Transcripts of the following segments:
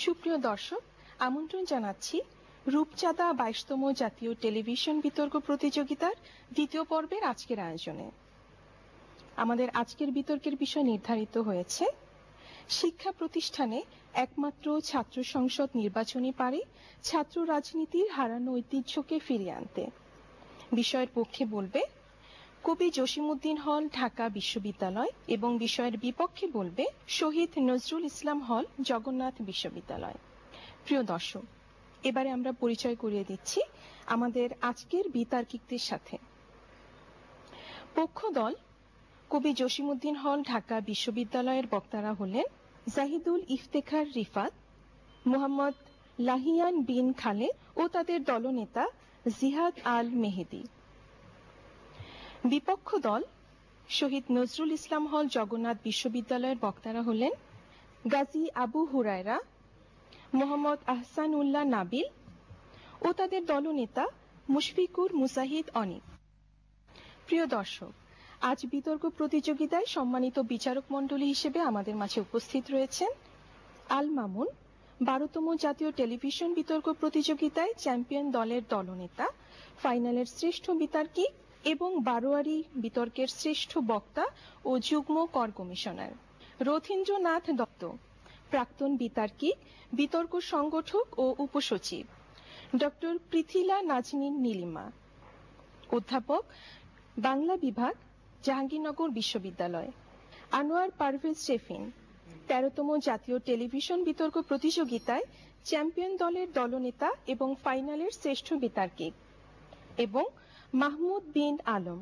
সুপ্রিয় দর্শক, আমন্ত্রণ জানাচ্ছি রূপচাঁদা 22তম জাতীয় টেলিভিশন বিতর্ক প্রতিযোগিতার দ্বিতীয় পর্বের আজকের আয়োজনে। আমাদের আজকের বিতর্কের বিষয় নির্ধারিত হয়েছে শিক্ষা প্রতিষ্ঠানে একমাত্র ছাত্র সংসদ নির্বাচনী পারে ছাত্র রাজনীতির হারানো ঐতিহ্যকে ফিরিয়ে আনতে। বিষয়ের পক্ষে বলবে কবি জসিমউদ্দিন হল, ঢাকা বিশ্ববিদ্যালয়, এবং বিষয়ের বিপক্ষে বলবে শহীদ নজরুল ইসলাম হল, জগন্নাথ বিশ্ববিদ্যালয়। প্রিয় দর্শক, এবারে আমরা পরিচয় করিয়ে দিচ্ছি আমাদের আজকের বিতার্কিকদের সাথে। পক্ষ দল কবি জসিমউদ্দিন হল, ঢাকা বিশ্ববিদ্যালয়ের বক্তারা হলেন জাহিদুল ইফতেখার রিফাত, মোহাম্মদ লাহিয়ান বিন খালেদ ও তাদের দলনেতা জিহাদ আল মেহেদি। বিপক্ষ দল শহীদ নজরুল ইসলাম হল, জগন্নাথ বিশ্ববিদ্যালয়ের বক্তারা হলেন গাজী আবু হুরায়রা, মোহাম্মদ আহসানুল্লাহ নাবিল ও তাদের দলনেতা মুশফিকুর মুজাহিদ অনিক। প্রিয় দর্শক, আজ বিতর্ক প্রতিযোগিতায় সম্মানিত বিচারক মণ্ডলী হিসেবে আমাদের মাঝে উপস্থিত রয়েছেন আল মামুন, 12তম জাতীয় টেলিভিশন বিতর্ক প্রতিযোগিতায় চ্যাম্পিয়ন দলের দলনেতা, ফাইনালের শ্রেষ্ঠ বিতার্কিক এবং বারোয়ারি বিতর্কের শ্রেষ্ঠ বক্তা ও যুগ্ম কর কমিশনার। রথীন্দ্রনাথ দত্ত, প্রাক্তন বিতার্কিক, বিতর্ক সংগঠক ও উপসচিব। ডক্টর পৃথিলা নাজনীন নীলিমা, অধ্যাপক, বাংলা বিভাগ, জাহাঙ্গীরনগর বিশ্ববিদ্যালয়। আনোয়ার পারভেজ শেফিন, 13তম জাতীয় টেলিভিশন বিতর্ক প্রতিযোগিতায় চ্যাম্পিয়ন দলের দলনেতা এবং ফাইনালের শ্রেষ্ঠ বিতার্কিক। এবং মাহমুদ বিন আলম,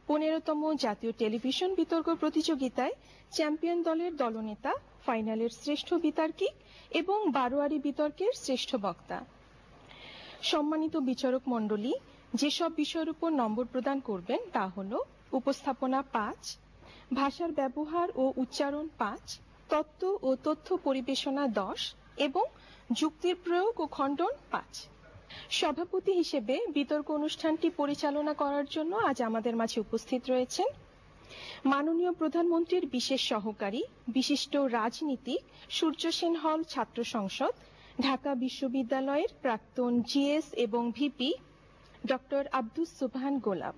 15তম জাতীয় টেলিভিশন বিতর্ক প্রতিযোগিতায় চ্যাম্পিয়ন দলের দলনেতা, ফাইনালের শ্রেষ্ঠ বিতার্কিক এবং বারোয়ারি বিতর্কের শ্রেষ্ঠ বক্তা। সম্মানিত বিচারক মণ্ডলী যেসব বিষয়ের উপর নম্বর প্রদান করবেন তা হল উপস্থাপনা 5, ভাষার ব্যবহার ও উচ্চারণ 5, তত্ত্ব ও তথ্য পরিবেশনা 10 এবং যুক্তির প্রয়োগ ও খণ্ডন 5। সভাপতি হিসেবে বিতর্ক অনুষ্ঠানটি পরিচালনা করার জন্য আজ আমাদের মাঝে উপস্থিত রয়েছেন মাননীয় প্রধানমন্ত্রীর বিশেষ সহকারী, বিশিষ্ট রাজনীতিক, সূর্য সেন হল ছাত্র সংসদ, ঢাকা বিশ্ববিদ্যালয়ের প্রাক্তন জিএস এবং ভিপি ডক্টর আব্দুস সুবহান গোলাপ।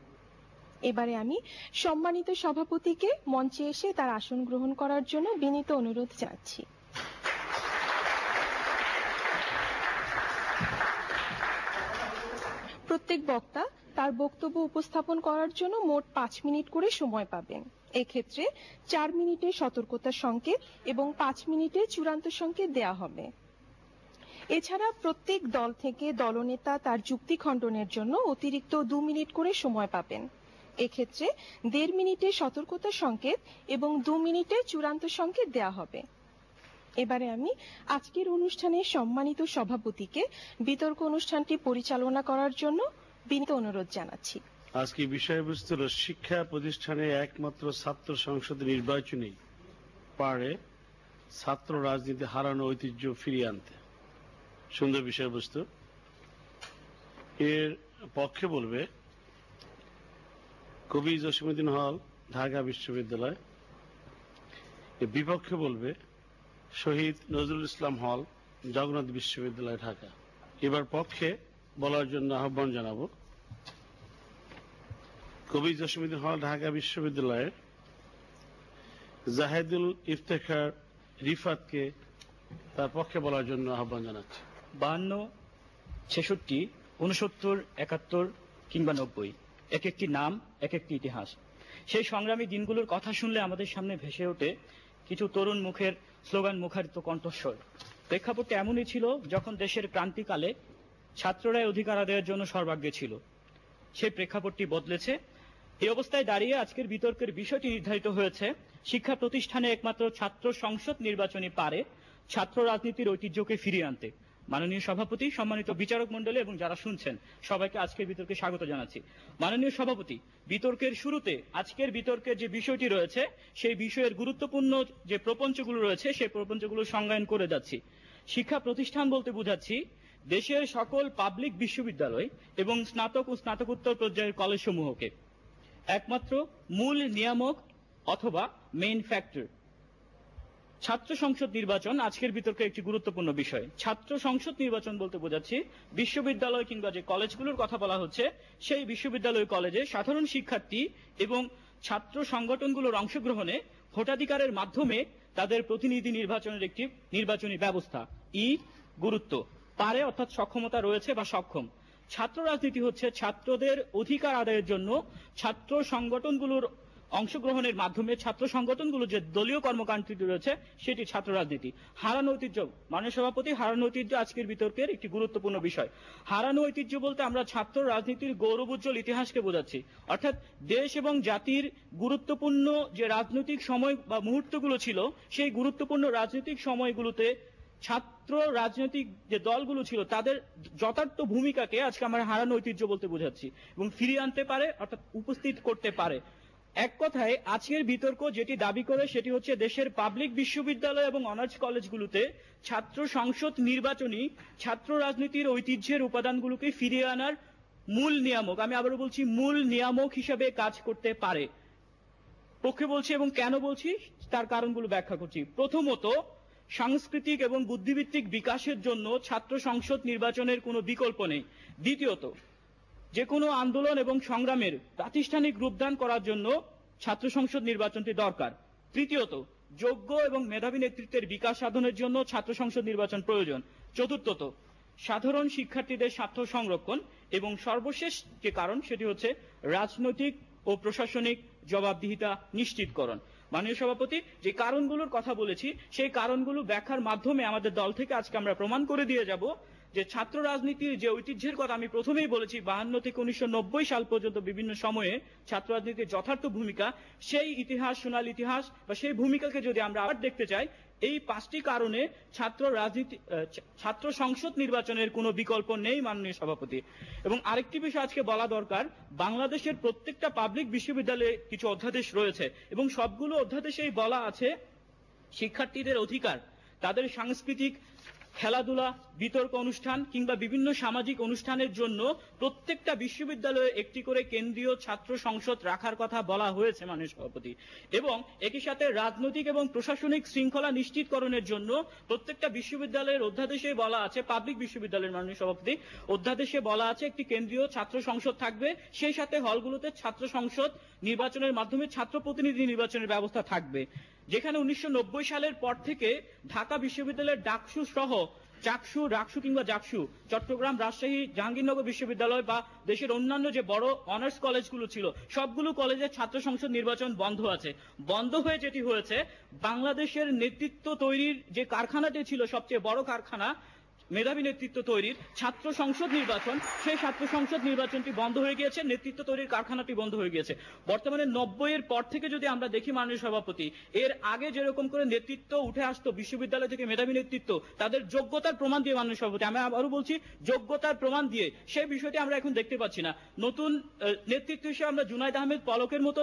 এবারে আমি সম্মানিত সভাপতিকে মঞ্চে এসে তার আসন গ্রহণ করার জন্য বিনীত অনুরোধ জানাচ্ছি। প্রত্যেক বক্তা তার বক্তব্য উপস্থাপন করার জন্য মোট 5 মিনিট করে সময় পাবেন। এক্ষেত্রে 4 মিনিটে সতর্কতা সংকেত এবং 5 মিনিটে চূড়ান্ত সংকেত দেয়া হবে। এছাড়া প্রত্যেক দল থেকে দলনেতা তার যুক্তি খণ্ডনের জন্য অতিরিক্ত 2 মিনিট করে সময় পাবেন। এক্ষেত্রে 1.5 মিনিটে সতর্কতা সংকেত এবং 2 মিনিটে চূড়ান্ত সংকেত দেয়া হবে। এবারে আমি আজকের অনুষ্ঠানের সম্মানিত সভাপতিকে বিতর্ক অনুষ্ঠানটি পরিচালনা করার জন্য বিনীত অনুরোধ জানাচ্ছি। আজকে বিষয়বস্তু হল শিক্ষা প্রতিষ্ঠানে একমাত্র ছাত্র সংসদ নির্বাচনী পারে ছাত্র রাজনীতি হারানো ঐতিহ্য ফিরিয়ে আনতে। সুন্দর বিষয়বস্তু। এর পক্ষে বলবে কবি জসিমউদ্দিন হল, ঢাকা বিশ্ববিদ্যালয়। এর বিপক্ষে বলবে শহীদ নজরুল ইসলাম হল, জগন্নাথ বিশ্ববিদ্যালয়, ঢাকা। এবার পক্ষে বলার জন্য আহ্বান জানাবো কবি জসিমউদ্দিন হল, ঢাকা বিশ্ববিদ্যালয়ের জাহিদুল ইফতেখার রিফাতকে তার পক্ষে বলার জন্য আহ্বান জানাচ্ছি। 52, 66, 69, 71 কিংবা 90, এক একটি নাম, এক একটি ইতিহাস। সেই সংগ্রামী দিনগুলোর কথা শুনলে আমাদের সামনে ভেসে ওঠে কিছু তরুণ মুখের স্লোগান মুখারিত কণ্ঠস্বর। প্রেক্ষাপটটা এমনই ছিল যখন দেশের ক্রান্তিকালে ছাত্ররাই অধিকার আদায়ের জন্য সর্বাগ্রে ছিল। সেই প্রেক্ষাপটটি বদলেছে। এই অবস্থায় দাঁড়িয়ে আজকের বিতর্কের বিষয়টি নির্ধারিত হয়েছে শিক্ষা প্রতিষ্ঠানে একমাত্র ছাত্র সংসদ নির্বাচনী পারে ছাত্র রাজনীতির ঐতিহ্যকে ফিরিয়ে আনতে। মাননীয় সভাপতি, সম্মানিত বিচারক মণ্ডলী এবং যারা শুনছেন সবাইকে আজকের বিতর্কে স্বাগত জানাচ্ছি। মাননীয় সভাপতি, বিতর্কের শুরুতে আজকের বিতর্কের যে বিষয়টি রয়েছে সেই বিষয়ের গুরুত্বপূর্ণ যে প্রপঞ্চগুলো রয়েছে সেই প্রপঞ্চগুলো সংজ্ঞায়ন করে যাচ্ছি। শিক্ষা প্রতিষ্ঠান বলতে বোঝাচ্ছি দেশের সকল পাবলিক বিশ্ববিদ্যালয় এবং স্নাতক ও স্নাতকোত্তর পর্যায়ের কলেজ সমূহকে। একমাত্র মূল নিয়ামক অথবা মেইন ফ্যাক্টর ছাত্র সংসদ নির্বাচন আজকের বিতর্কে একটি গুরুত্বপূর্ণ বিষয়। ছাত্র সংসদ নির্বাচন বলতে বোঝাচ্ছি বিশ্ববিদ্যালয় কিংবা যে কলেজগুলোর কথা বলা হচ্ছে সেই বিশ্ববিদ্যালয় কলেজে সাধারণ শিক্ষার্থী এবং ছাত্র সংগঠনগুলোর অংশগ্রহণে ভোটাধিকারের মাধ্যমে তাদের প্রতিনিধি নির্বাচনের একটি নির্বাচনী ব্যবস্থা। গুরুত্ব পারে অর্থাৎ সক্ষমতা রয়েছে বা সক্ষম। ছাত্র রাজনীতি হচ্ছে ছাত্রদের অধিকার আদায়ের জন্য ছাত্র সংগঠনগুলোর অংশগ্রহণের মাধ্যমে ছাত্র সংগঠনগুলো যে দলীয় কর্মকাণ্ডটি রয়েছে সেটি ছাত্র রাজনীতি। হারানো ঐতিহ্য, মাননীয় সভাপতি, হারানো ঐতিহ্য আজকের বিতর্কের একটি গুরুত্বপূর্ণ বিষয়। হারানো ঐতিহ্য বলতে আমরা ছাত্র রাজনীতির গৌরবোজ্জ্বল ইতিহাসকে বোঝাচ্ছি, অর্থাৎ দেশ এবং জাতির গুরুত্বপূর্ণ যে রাজনৈতিক সময় বা মুহূর্তগুলো ছিল সেই গুরুত্বপূর্ণ রাজনৈতিক সময়গুলোতে ছাত্র রাজনৈতিক যে দলগুলো ছিল তাদের যথার্থ ভূমিকাকে আজকে আমরা হারানো ঐতিহ্য বলতে বোঝাচ্ছি এবং ফিরিয়ে আনতে পারে অর্থাৎ উপস্থিত করতে পারে। এক কথায় আজকের বিতর্ক যেটি দাবি করে সেটি হচ্ছে দেশের পাবলিক বিশ্ববিদ্যালয় এবং অনার্স কলেজগুলোতে ছাত্র সংসদ নির্বাচনী ছাত্র রাজনীতির ঐতিহ্যের উপাদানগুলোকে ফিরিয়ে আনার মূল নিয়ামক, আমি আবারও বলছি মূল নিয়ামক হিসেবে কাজ করতে পারে। পক্ষে বলছি এবং কেন বলছি তার কারণগুলো ব্যাখ্যা করছি। প্রথমত, সাংস্কৃতিক এবং বুদ্ধিভিত্তিক বিকাশের জন্য ছাত্র সংসদ নির্বাচনের কোনো বিকল্প নেই। দ্বিতীয়ত, যে কোনো আন্দোলন এবং সংগ্রামের প্রাতিষ্ঠানিক রূপদান করার জন্য ছাত্র সংসদ নির্বাচনটি দরকার। তৃতীয়ত, যোগ্য এবং মেধাবী নেতৃত্বের বিকাশ সাধনের জন্য ছাত্র সংসদ নির্বাচন প্রয়োজন। চতুর্থত, সাধারণ শিক্ষার্থীদের স্বার্থ সংরক্ষণ এবং সর্বশেষ যে কারণ সেটি হচ্ছে রাজনৈতিক ও প্রশাসনিক জবাবদিহিতা নিশ্চিতকরণ। মাননীয় সভাপতি, যে কারণগুলোর কথা বলেছি সেই কারণগুলো ব্যাখ্যার মাধ্যমে আমাদের দল থেকে আজকে আমরা প্রমাণ করে দিয়ে যাব যে ছাত্র রাজনীতির যে ঐতিহ্যের কথা আমি প্রথমেই বলেছি 52 থেকে 1990 সাল পর্যন্ত বিভিন্ন সময়ে ছাত্র রাজনীতির যথার্থ ভূমিকা, সেই ইতিহাস, সোনালী ইতিহাস বা সেই ভূমিকাকে যদি আমরা আবার দেখতে চাই, এই 5টি কারণে ছাত্র সংসদ নির্বাচনের কোনো বিকল্প নেই মাননীয় সভাপতি। এবং আরেকটি বিষয় আজকে বলা দরকার, বাংলাদেশের প্রত্যেকটা পাবলিক বিশ্ববিদ্যালয়ে কিছু অধ্যাদেশ রয়েছে এবং সবগুলো অধ্যাদেশেই বলা আছে শিক্ষার্থীদের অধিকার, তাদের সাংস্কৃতিক খেলাধুলা, বিতর্ক অনুষ্ঠান কিংবা বিভিন্ন সামাজিক অনুষ্ঠানের জন্য প্রত্যেকটা বিশ্ববিদ্যালয়ে একটি করে কেন্দ্রীয় ছাত্র সংসদ রাখার কথা বলা হয়েছে মাননীয় সভাপতি। এবং একই সাথে রাজনৈতিক এবং প্রশাসনিক শৃঙ্খলা নিশ্চিতকরণের জন্য প্রত্যেকটা বিশ্ববিদ্যালয়ের অধ্যাদেশে বলা আছে, পাবলিক বিশ্ববিদ্যালয়ের মাননীয় সভাপতি অধ্যাদেশে বলা আছে একটি কেন্দ্রীয় ছাত্র সংসদ থাকবে, সেই সাথে হলগুলোতে ছাত্র সংসদ নির্বাচনের মাধ্যমে ছাত্র প্রতিনিধি নির্বাচনের ব্যবস্থা থাকবে। যেখানে 1990 সালের পর থেকে ঢাকা বিশ্ববিদ্যালয়ের ডাকসু সহ চাকসু, রাকসু কিংবা জাকসু, চট্টগ্রাম, রাজশাহী, জাহাঙ্গীরনগর বিশ্ববিদ্যালয় বা দেশের অন্যান্য যে বড় অনার্স কলেজগুলো ছিল সবগুলো কলেজে ছাত্র সংসদ নির্বাচন বন্ধ আছে। বন্ধ হয়ে যেটি হয়েছে, বাংলাদেশের নেতৃত্ব তৈরির যে কারখানাটি ছিল সবচেয়ে বড় কারখানা মেধাবী নেতৃত্ব তৈরির, ছাত্র সংসদ নির্বাচন, সেই ছাত্র সংসদ নির্বাচনটি বন্ধ হয়ে গিয়েছে, নেতৃত্ব তৈরির কারখানাটি বন্ধ হয়ে গিয়েছে। বর্তমানে 90-এর পর থেকে যদি আমরা দেখি মাননীয় সভাপতি, এর আগে যেরকম করে নেতৃত্ব উঠে আসতো বিশ্ববিদ্যালয় থেকে, মেধাবী নেতৃত্ব তাদের যোগ্যতার প্রমাণ দিয়ে মাননীয় সভাপতি, আমি আবারও বলছি যোগ্যতার প্রমাণ দিয়ে, সেই বিষয়টি আমরা এখন দেখতে পাচ্ছি না। নতুন নেতৃত্ব হিসেবে আমরা জুনায়েদ আহমেদ পলকের মতো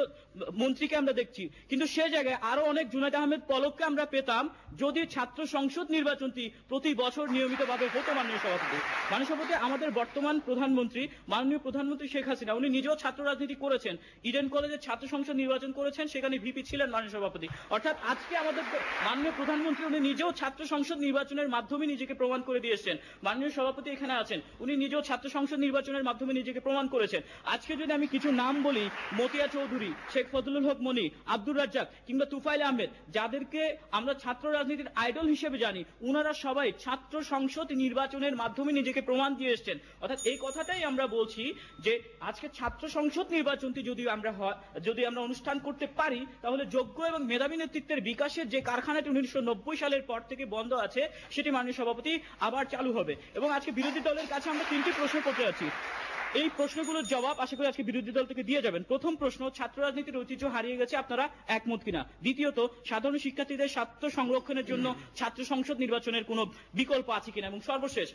মন্ত্রীকে আমরা দেখছি, কিন্তু সে জায়গায় আরো অনেক জুনায়েদ আহমেদ পলককে আমরা পেতাম যদি ছাত্র সংসদ নির্বাচনটি প্রতি বছর নিয়মিত হতো। মাননীয় সভাপতি, মাননীয় সভাপতি, আমাদের বর্তমান প্রধানমন্ত্রী মাননীয় প্রধানমন্ত্রী শেখ হাসিনা উনি নিজেও ছাত্র রাজনীতি করেছেন, ইডেন কলেজের ছাত্র সংসদ নির্বাচন করেছেন, সেখানে ভিপি ছিলেন মাননীয় সভাপতি। অর্থাৎ আজকে আমাদের মাননীয় প্রধানমন্ত্রী উনি নিজেও ছাত্র সংসদ নির্বাচনের মাধ্যমে নিজেকে প্রমাণ করে দিয়েছেন। মাননীয় সভাপতি এখানে আছেন, উনি নিজেও ছাত্র সংসদ নির্বাচনের মাধ্যমে নিজেকে প্রমাণ করেছেন। আজকে যদি আমি কিছু নাম বলি, মতিয়া চৌধুরী, শেখ ফজলুল হক মনি, আব্দুর রাজ্জাক কিংবা তুফাইল আহমেদ, যাদেরকে আমরা ছাত্র রাজনীতির আইডল হিসেবে জানি, উনারা সবাই ছাত্র সংসদ নির্বাচনের মাধ্যমে নিজেকে প্রমাণ দিয়ে এসেছেন। অর্থাৎ এই কথাটাই আমরা বলছি যে আজকে ছাত্র সংসদ নির্বাচনটি যদি আমরা অনুষ্ঠান করতে পারি তাহলে যোগ্য এবং মেধাবী নেতৃত্বের বিকাশের যে কারখানাটি 1990 সালের পর থেকে বন্ধ আছে সেটি মাননীয় সভাপতি আবার চালু হবে। এবং আজকে বিরোধী দলের কাছে আমরা 3টি প্রশ্ন করতে যাচ্ছি, এই প্রশ্নগুলোর জবাব আশা করি আজকে বিরোধী দল থেকে দিয়ে যাবেন। প্রথম প্রশ্ন, ছাত্র রাজনীতির ঐতিহ্য হারিয়ে গেছে, আপনারা একমত কিনা? দ্বিতীয়ত, সাধারণ শিক্ষার্থীদের স্বার্থ সংরক্ষণের জন্য ছাত্র সংসদ নির্বাচনের কোনো বিকল্প আছে কিনা? এবং সর্বশেষ,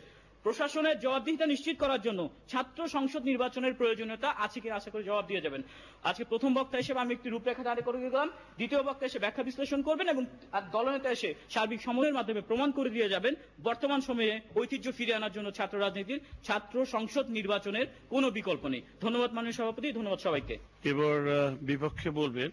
প্রশাসনের জবাবদিহিতা নিশ্চিত করার জন্য ছাত্র সংসদ নির্বাচনের প্রয়োজনীয়তা আছে কিনা? আশা করি জবাব দিয়ে যাবেন। আজকে প্রথম বক্তা হিসেবে আমি একটি রূপরেখা দাঁড় করে দিলাম, দ্বিতীয় বক্তা এসে ব্যাখ্যা বিশ্লেষণ করবেন এবং দলনেতা এসে সার্বিক সময়ের মাধ্যমে প্রমাণ করে দিয়ে যাবেন বর্তমান সময়ে ঐতিহ্য ফিরিয়ে আনার জন্য ছাত্র রাজনীতির ছাত্র সংসদ নির্বাচনের কোনো বিকল্প নেই। ধন্যবাদ মাননীয় সভাপতি, ধন্যবাদ সবাইকে। এবার বিপক্ষে বলবেন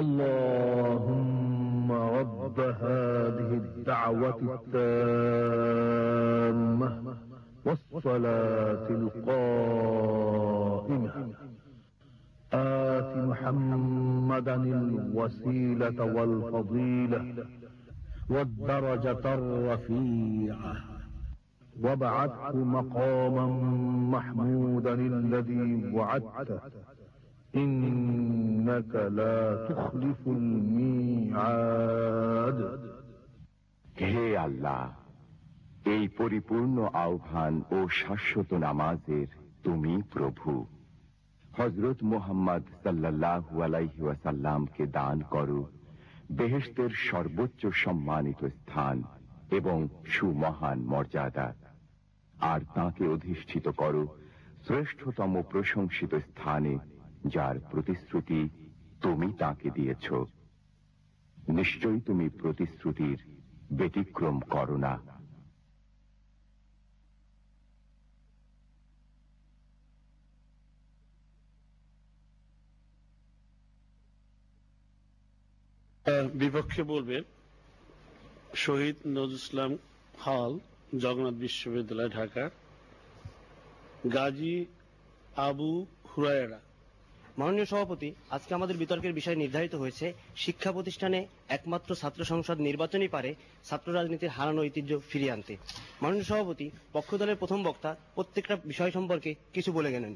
اللهم رب هذه الدعوة التامة والصلاة القائمة آت محمدا الوسيلة والفضيلة والدرجة الرفيعة وابعثه مقاما محمودا الذي وعدته إنك لا تخلف الميعاد। হে আল্লাহ, এই পরিপূর্ণ আহ্বান ও শাশ্বত নামাজের তুমি প্রভু। হযরত মুহাম্মদ সাল্লাল্লাহু আলাইহি ওয়াসাল্লামকে দান করো বেহেশতের সর্বোচ্চ সম্মানিত স্থান এবং সুমহান মর্যাদা, আর তাকে অধিষ্ঠিত করো শ্রেষ্ঠতম প্রশংসিত স্থানে, যার প্রতিশ্রুতি তুমি তাকে দিয়েছ। নিশ্চয়ই তুমি প্রতিশ্রুতির ব্যতিক্রম করো না। বিপক্ষে বলবে শহীদ নজরুল ইসলাম হল, জগন্নাথ বিশ্ববিদ্যালয়, ঢাকা, গাজী আবু হুরায়রা। মাননীয় সভাপতি, আজকে আমাদের বিতর্কের বিষয় নির্ধারিত হয়েছে শিক্ষা প্রতিষ্ঠানে একমাত্র ছাত্র সংসদ নির্বাচনই পারে ছাত্র রাজনীতির হারানো ঐতিহ্য ফিরিয়ে আনতে। মাননীয় সভাপতি, পক্ষ দলের প্রথম বক্তা প্রত্যেকটা বিষয় সম্পর্কে কিছু বলে গেলেন।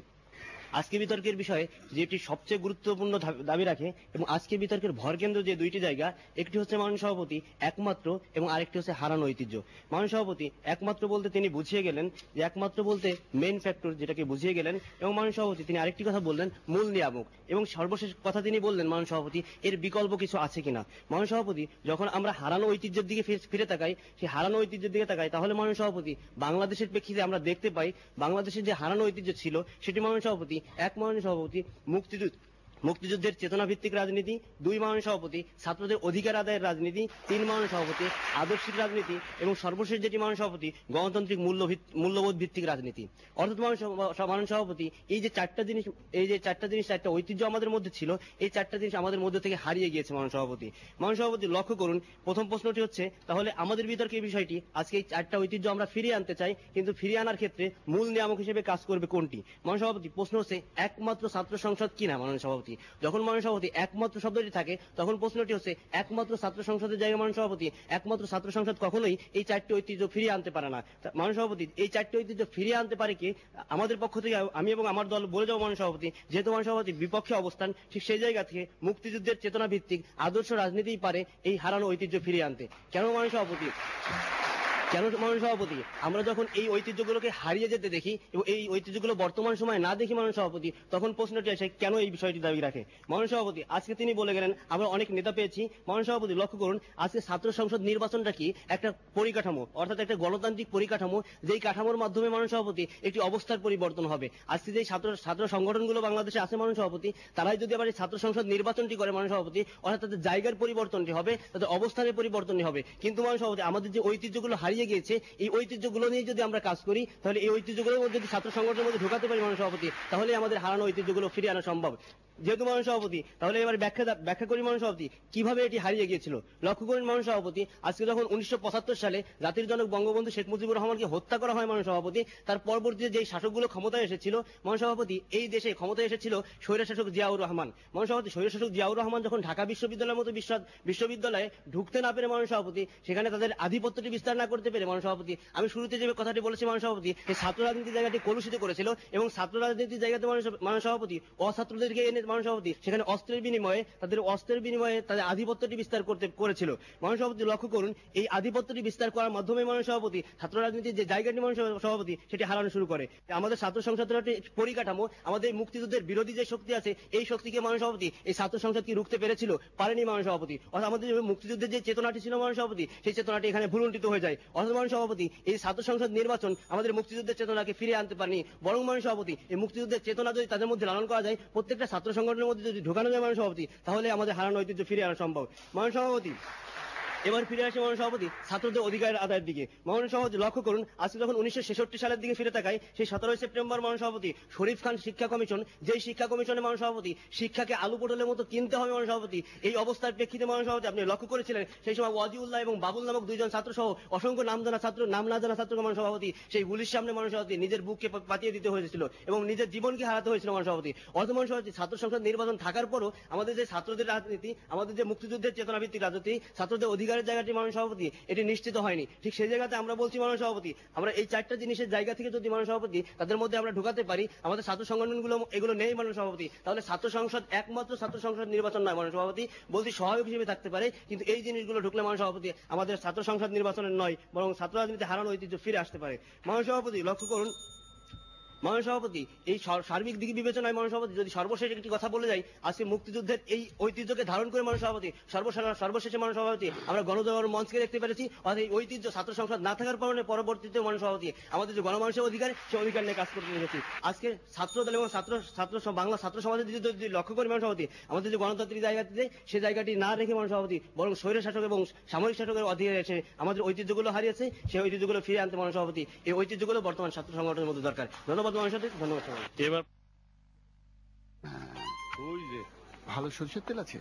আজকে বিতর্কের বিষয়ে যেটি সবচেয়ে গুরুত্বপূর্ণ দাবি রাখে এবং আজকে বিতর্কের ভরকেন্দ্র যে দুইটি জায়গা, একটি হচ্ছে মাননীয় সভাপতি একমাত্র এবং আরেকটি হচ্ছে হারানো ঐতিহ্য। মাননীয় সভাপতি, একমাত্র বলতে তিনি বুঝিয়ে গেলেন যে একমাত্র বলতে মেইন ফ্যাক্টর, যেটাকে বুঝিয়ে গেলেন। এবং মাননীয় সভাপতি তিনি আরেকটি কথা বললেন মূল নিয়ামক, এবং সর্বশেষ কথা তিনি বললেন মাননীয় সভাপতি এর বিকল্প কিছু আছে কিনা। মাননীয় সভাপতি, যখন আমরা হারানো ঐতিহ্যের দিকে ফিরে তাকাই, সেই হারানো ঐতিহ্যের দিকে তাকাই, তাহলে মাননীয় সভাপতি বাংলাদেশের প্রেক্ষিতে আমরা দেখতে পাই বাংলাদেশের যে হারানো ঐতিহ্য ছিল সেটি মাননীয় সভাপতি এক, মাননীয় সভাপতি মুক্তিযুদ্ধের চেতনা ভিত্তিক রাজনীতি, 2 মাননীয় সভাপতি ছাত্রদের অধিকার আদায়ের রাজনীতি, 3 মাননীয় সভাপতি আদর্শিক রাজনীতি, এবং সর্বশেষ যেটি মাননীয় সভাপতি গণতান্ত্রিক মূল্যবোধ ভিত্তিক রাজনীতি। অর্থাৎ মাননীয় সভাপতি এই যে চারটা জিনিস চারটা ঐতিহ্য আমাদের মধ্যে ছিল, এই চারটা জিনিস আমাদের মধ্যে থেকে হারিয়ে গিয়েছে মাননীয় সভাপতি। মাননীয় সভাপতি লক্ষ্য করুন, প্রথম প্রশ্নটি হচ্ছে তাহলে আমাদের বিতর্কের বিষয়টি আজকে এই চারটা ঐতিহ্য আমরা ফিরিয়ে আনতে চাই, কিন্তু ফিরিয়ে আনার ক্ষেত্রে মূল নিয়ামক হিসেবে কাজ করবে কোনটি। মাননীয় সভাপতি, প্রশ্ন হচ্ছে একমাত্র ছাত্র সংসদ কিনা। মাননীয় সভাপতি, যখন মাননীয় সভাপতি একমাত্র শব্দটি থাকে তখন প্রশ্নটি হচ্ছে একমাত্র ছাত্র সংসদের জায়গায় মাননীয় সভাপতি একমাত্র ছাত্র সংসদ কখনোই এই চারটি ঐতিহ্য ফিরিয়ে আনতে পারে না। মাননীয় সভাপতি, এই চারটি ঐতিহ্য ফিরিয়ে আনতে পারে কি? আমাদের পক্ষ থেকে আমি এবং আমার দল বলে যাবো মাননীয় সভাপতি, যেহেতু মাননীয় সভাপতির বিপক্ষে অবস্থান, ঠিক সেই জায়গা থেকে মুক্তিযুদ্ধের চেতনা ভিত্তিক আদর্শ রাজনীতিই পারে এই হারানো ঐতিহ্য ফিরিয়ে আনতে। কেন মাননীয় সভাপতি? মাননীয় সভাপতি, আমরা যখন এই ঐতিহ্যগুলোকে হারিয়ে যেতে দেখি এবং এই ঐতিহ্যগুলো বর্তমান সময়ে না দেখি মাননীয় সভাপতি, তখন প্রশ্নটি আসে কেন এই বিষয়টি দাবি রাখে। মাননীয় সভাপতি, আজকে তিনি বলে গেলেন আমরা অনেক নেতা পেয়েছি। মাননীয় সভাপতি লক্ষ্য করুন, আজকে ছাত্র সংসদ নির্বাচনটা কি একটা পরিকাঠামো, অর্থাৎ একটা গণতান্ত্রিক পরিকাঠামো, যেই কাঠামোর মাধ্যমে মাননীয় সভাপতি একটি অবস্থার পরিবর্তন হবে। আজকে যে ছাত্র সংগঠনগুলো বাংলাদেশে আছে মাননীয় সভাপতি, তারাই যদি আবার এই ছাত্র সংসদ নির্বাচনটি করে মাননীয় সভাপতি, অর্থাৎ তাদের জায়গার পরিবর্তনটি হবে, তাদের অবস্থানের পরিবর্তনই হবে। কিন্তু মাননীয় সভাপতি, আমাদের যে ঐতিহ্যগুলো হারিয়ে গিয়েছে, এই ঐতিহ্যগুলো নিয়ে যদি আমরা কাজ করি, তাহলে এই ঐতিহ্যগুলোর মধ্যে যদি ছাত্র সংগঠনের মধ্যে ঢোকাতে পারি মাননীয় সভাপতি, তাহলে আমাদের হারানো ঐতিহ্যগুলো ফিরিয়ে আনা সম্ভব। যেহেতু মাননীয় সভাপতি, তাহলে এবার ব্যাখ্যা করি মাননীয় সভাপতি কিভাবে এটি হারিয়ে গিয়েছিল। লক্ষ্য করেন মাননীয় সভাপতি, আজকে যখন 1975 সালে জাতির জনক বঙ্গবন্ধু শেখ মুজিবুর রহমানকে হত্যা করা হয় মাননীয় সভাপতি, তার পরবর্তীতে যে শাসকগুলো ক্ষমতায় এসেছিল মাননীয় সভাপতি, এই দেশে ক্ষমতায় এসেছিল স্বৈরশাসক জিয়াউর রহমান। মাননীয় সভাপতি, স্বৈরশাসক জিয়াউর রহমান যখন ঢাকা বিশ্ববিদ্যালয়ের মতো বিশ্ববিদ্যালয়ে ঢুকতে না পেরে মাননীয় সভাপতি, সেখানে তাদের আধিপত্যটি বিস্তার না করতে পেরে মাননীয় সভাপতি, আমি শুরুতে যে কথাটি বলেছি মাননীয় সভাপতি, এই ছাত্র রাজনীতির জায়গাটি কলুষিত করেছিল এবং ছাত্র রাজনীতির জায়গাতে মাননীয় সভাপতি অছাত্রদেরকে এনে মাননীয় সভাপতি সেখানে অস্ত্রের বিনিময়ে তাদের আধিপত্যটি বিস্তার করেছিল। মাননীয় সভাপতি লক্ষ্য করুন, এই আধিপত্যটি বিস্তার করার মাধ্যমে মাননীয় সভাপতি ছাত্র রাজনীতির যে জায়গাটি মাননীয় সভাপতি সেটি হারানো শুরু করে। আমাদের ছাত্র সংসদের একটি পরিকাঠামো, আমাদের মুক্তিযুদ্ধের বিরোধী যে শক্তি আছে, এই শক্তিকে মাননীয় সভাপতি এই ছাত্র সংসদ কি রুখতে পেরেছিল? পারেনি মাননীয় সভাপতি। অর্থাৎ আমাদের মুক্তিযুদ্ধের যে চেতনাটি ছিল মাননীয় সভাপতি, সেই চেতনাটি এখানে ভুলুণ্ঠিত হয়ে যায়। অর্থাৎ মাননীয় সভাপতি, এই ছাত্র সংসদ নির্বাচন আমাদের মুক্তিযুদ্ধের চেতনাকে ফিরিয়ে আনতে পারেনি, বরং মাননীয় সভাপতি এই মুক্তিযুদ্ধের চেতনা যদি তাদের মধ্যে লালন করা যায়, প্রত্যেকটা ছাত্র সংগঠনের মধ্যে যদি ঢোকানো যায় মাননীয় সভাপতি, তাহলে আমাদের হারানো ঐতিহ্য ফিরিয়ে আনা সম্ভব। মাননীয় সভাপতি, এবার ফিরে আসে মাননীয় সভাপতি ছাত্রদের অধিকারের আদায়ের দিকে। মাননীয় সভাপতি লক্ষ্য করুন, আজকে যখন 1966 সালের দিকে ফিরে তাকাই, সেই 17 সেপ্টেম্বর মাননীয় সভাপতি শরীফ খান শিক্ষা কমিশন, যেই শিক্ষা কমিশনে মাননীয় সভাপতি শিক্ষাকে আলু পটলের মতো কিনতে হবে মাননীয় সভাপতি, এই অবস্থার প্রেক্ষিতে মাননীয় সভাপতি আপনি লক্ষ্য করেছিলেন সেই সময় ওয়াজিউল্লাহ এবং বাবুল নামক দুইজন ছাত্র সহ অসংখ্য নাম না জানা ছাত্রকে মাননীয় সভাপতি সেই গুলির সামনে মাননীয় সভাপতি নিজের বুককে পাতিয়ে দিতে হয়েছিল এবং নিজের জীবনকে হারাতে হয়েছিল মাননীয় সভাপতি। অর্থ মাননীয় সভাপতি ছাত্র সংসদ নির্বাচন থাকার পরও আমাদের যে ছাত্রদের রাজনীতি, আমাদের যে মুক্তিযুদ্ধের চেতনাভিত্তিক রাজনীতি, ছাত্রদের অধিকারের জায়গাটি মাননীয় সভাপতি এটি নিশ্চিত হয়নি। ঠিক সেই জায়গাতে আমরা বলছি মাননীয় সভাপতি, আমরা এই চারটা জিনিসের জায়গা থেকে যদি মাননীয় সভাপতি তাদের মধ্যে আমরা ঢুকাতে পারি, আমাদের ছাত্র সংগঠনগুলো এগুলো নেই মাননীয় সভাপতি, তাহলে ছাত্র সংসদ একমাত্র ছাত্র সংসদ নির্বাচন নয় মাননীয় সভাপতি, বলছি সহায়ক হিসেবে থাকতে পারে। কিন্তু এই জিনিসগুলো ঢুকলে মাননীয় সভাপতি আমাদের ছাত্র সংসদ নির্বাচনের নয়, বরং ছাত্র রাজনীতি হারানো ঐতিহ্য ফিরে আসতে পারে। মাননীয় সভাপতি লক্ষ্য করুন, মাননীয় সভাপতি এই সার্বিক দিক বিবেচনায় মাননীয় সভাপতি যদি সর্বশেষ একটি কথা বলে যাই, আজকে মুক্তিযুদ্ধের এই ঐতিহ্যকে ধারণ করে মাননীয় সভাপতি সর্বশেষে মাননীয় সভাপতি আমরা গণজাগরণ মঞ্চকে দেখতে পেরেছি। অর্থাৎ এই ঐতিহ্য ছাত্র সংসদ না থাকার কারণে পরবর্তীতে মাননীয় সভাপতি আমাদের যে গণমানুষের অধিকার, সেই অধিকার নিয়ে কাজ করতে দেখেছি। আজকে ছাত্র দল এবং বাংলা ছাত্র সমাজের যদি লক্ষ্য করি মাননীয় সভাপতি, আমাদের যে গণতান্ত্রিক জায়গাটিতে সেই জায়গাটি না রেখে মাননীয় সভাপতি বরং স্বৈর শাসক এবং সামরিক শাসকের অধীনে এসে আমাদের ঐতিহ্যগুলো হারিয়েছে, সেই ঐতিহ্যগুলো ফিরে আনতে মাননীয় সভাপতি এই ঐতিহ্যগুলো বর্তমান ছাত্র সংগঠনের মধ্যে দরকার। ধন্যবাদ মাননীয় সভাপতি, ধন্যবাদ। এবার ওই যে ভালো সরষের তেল আছে,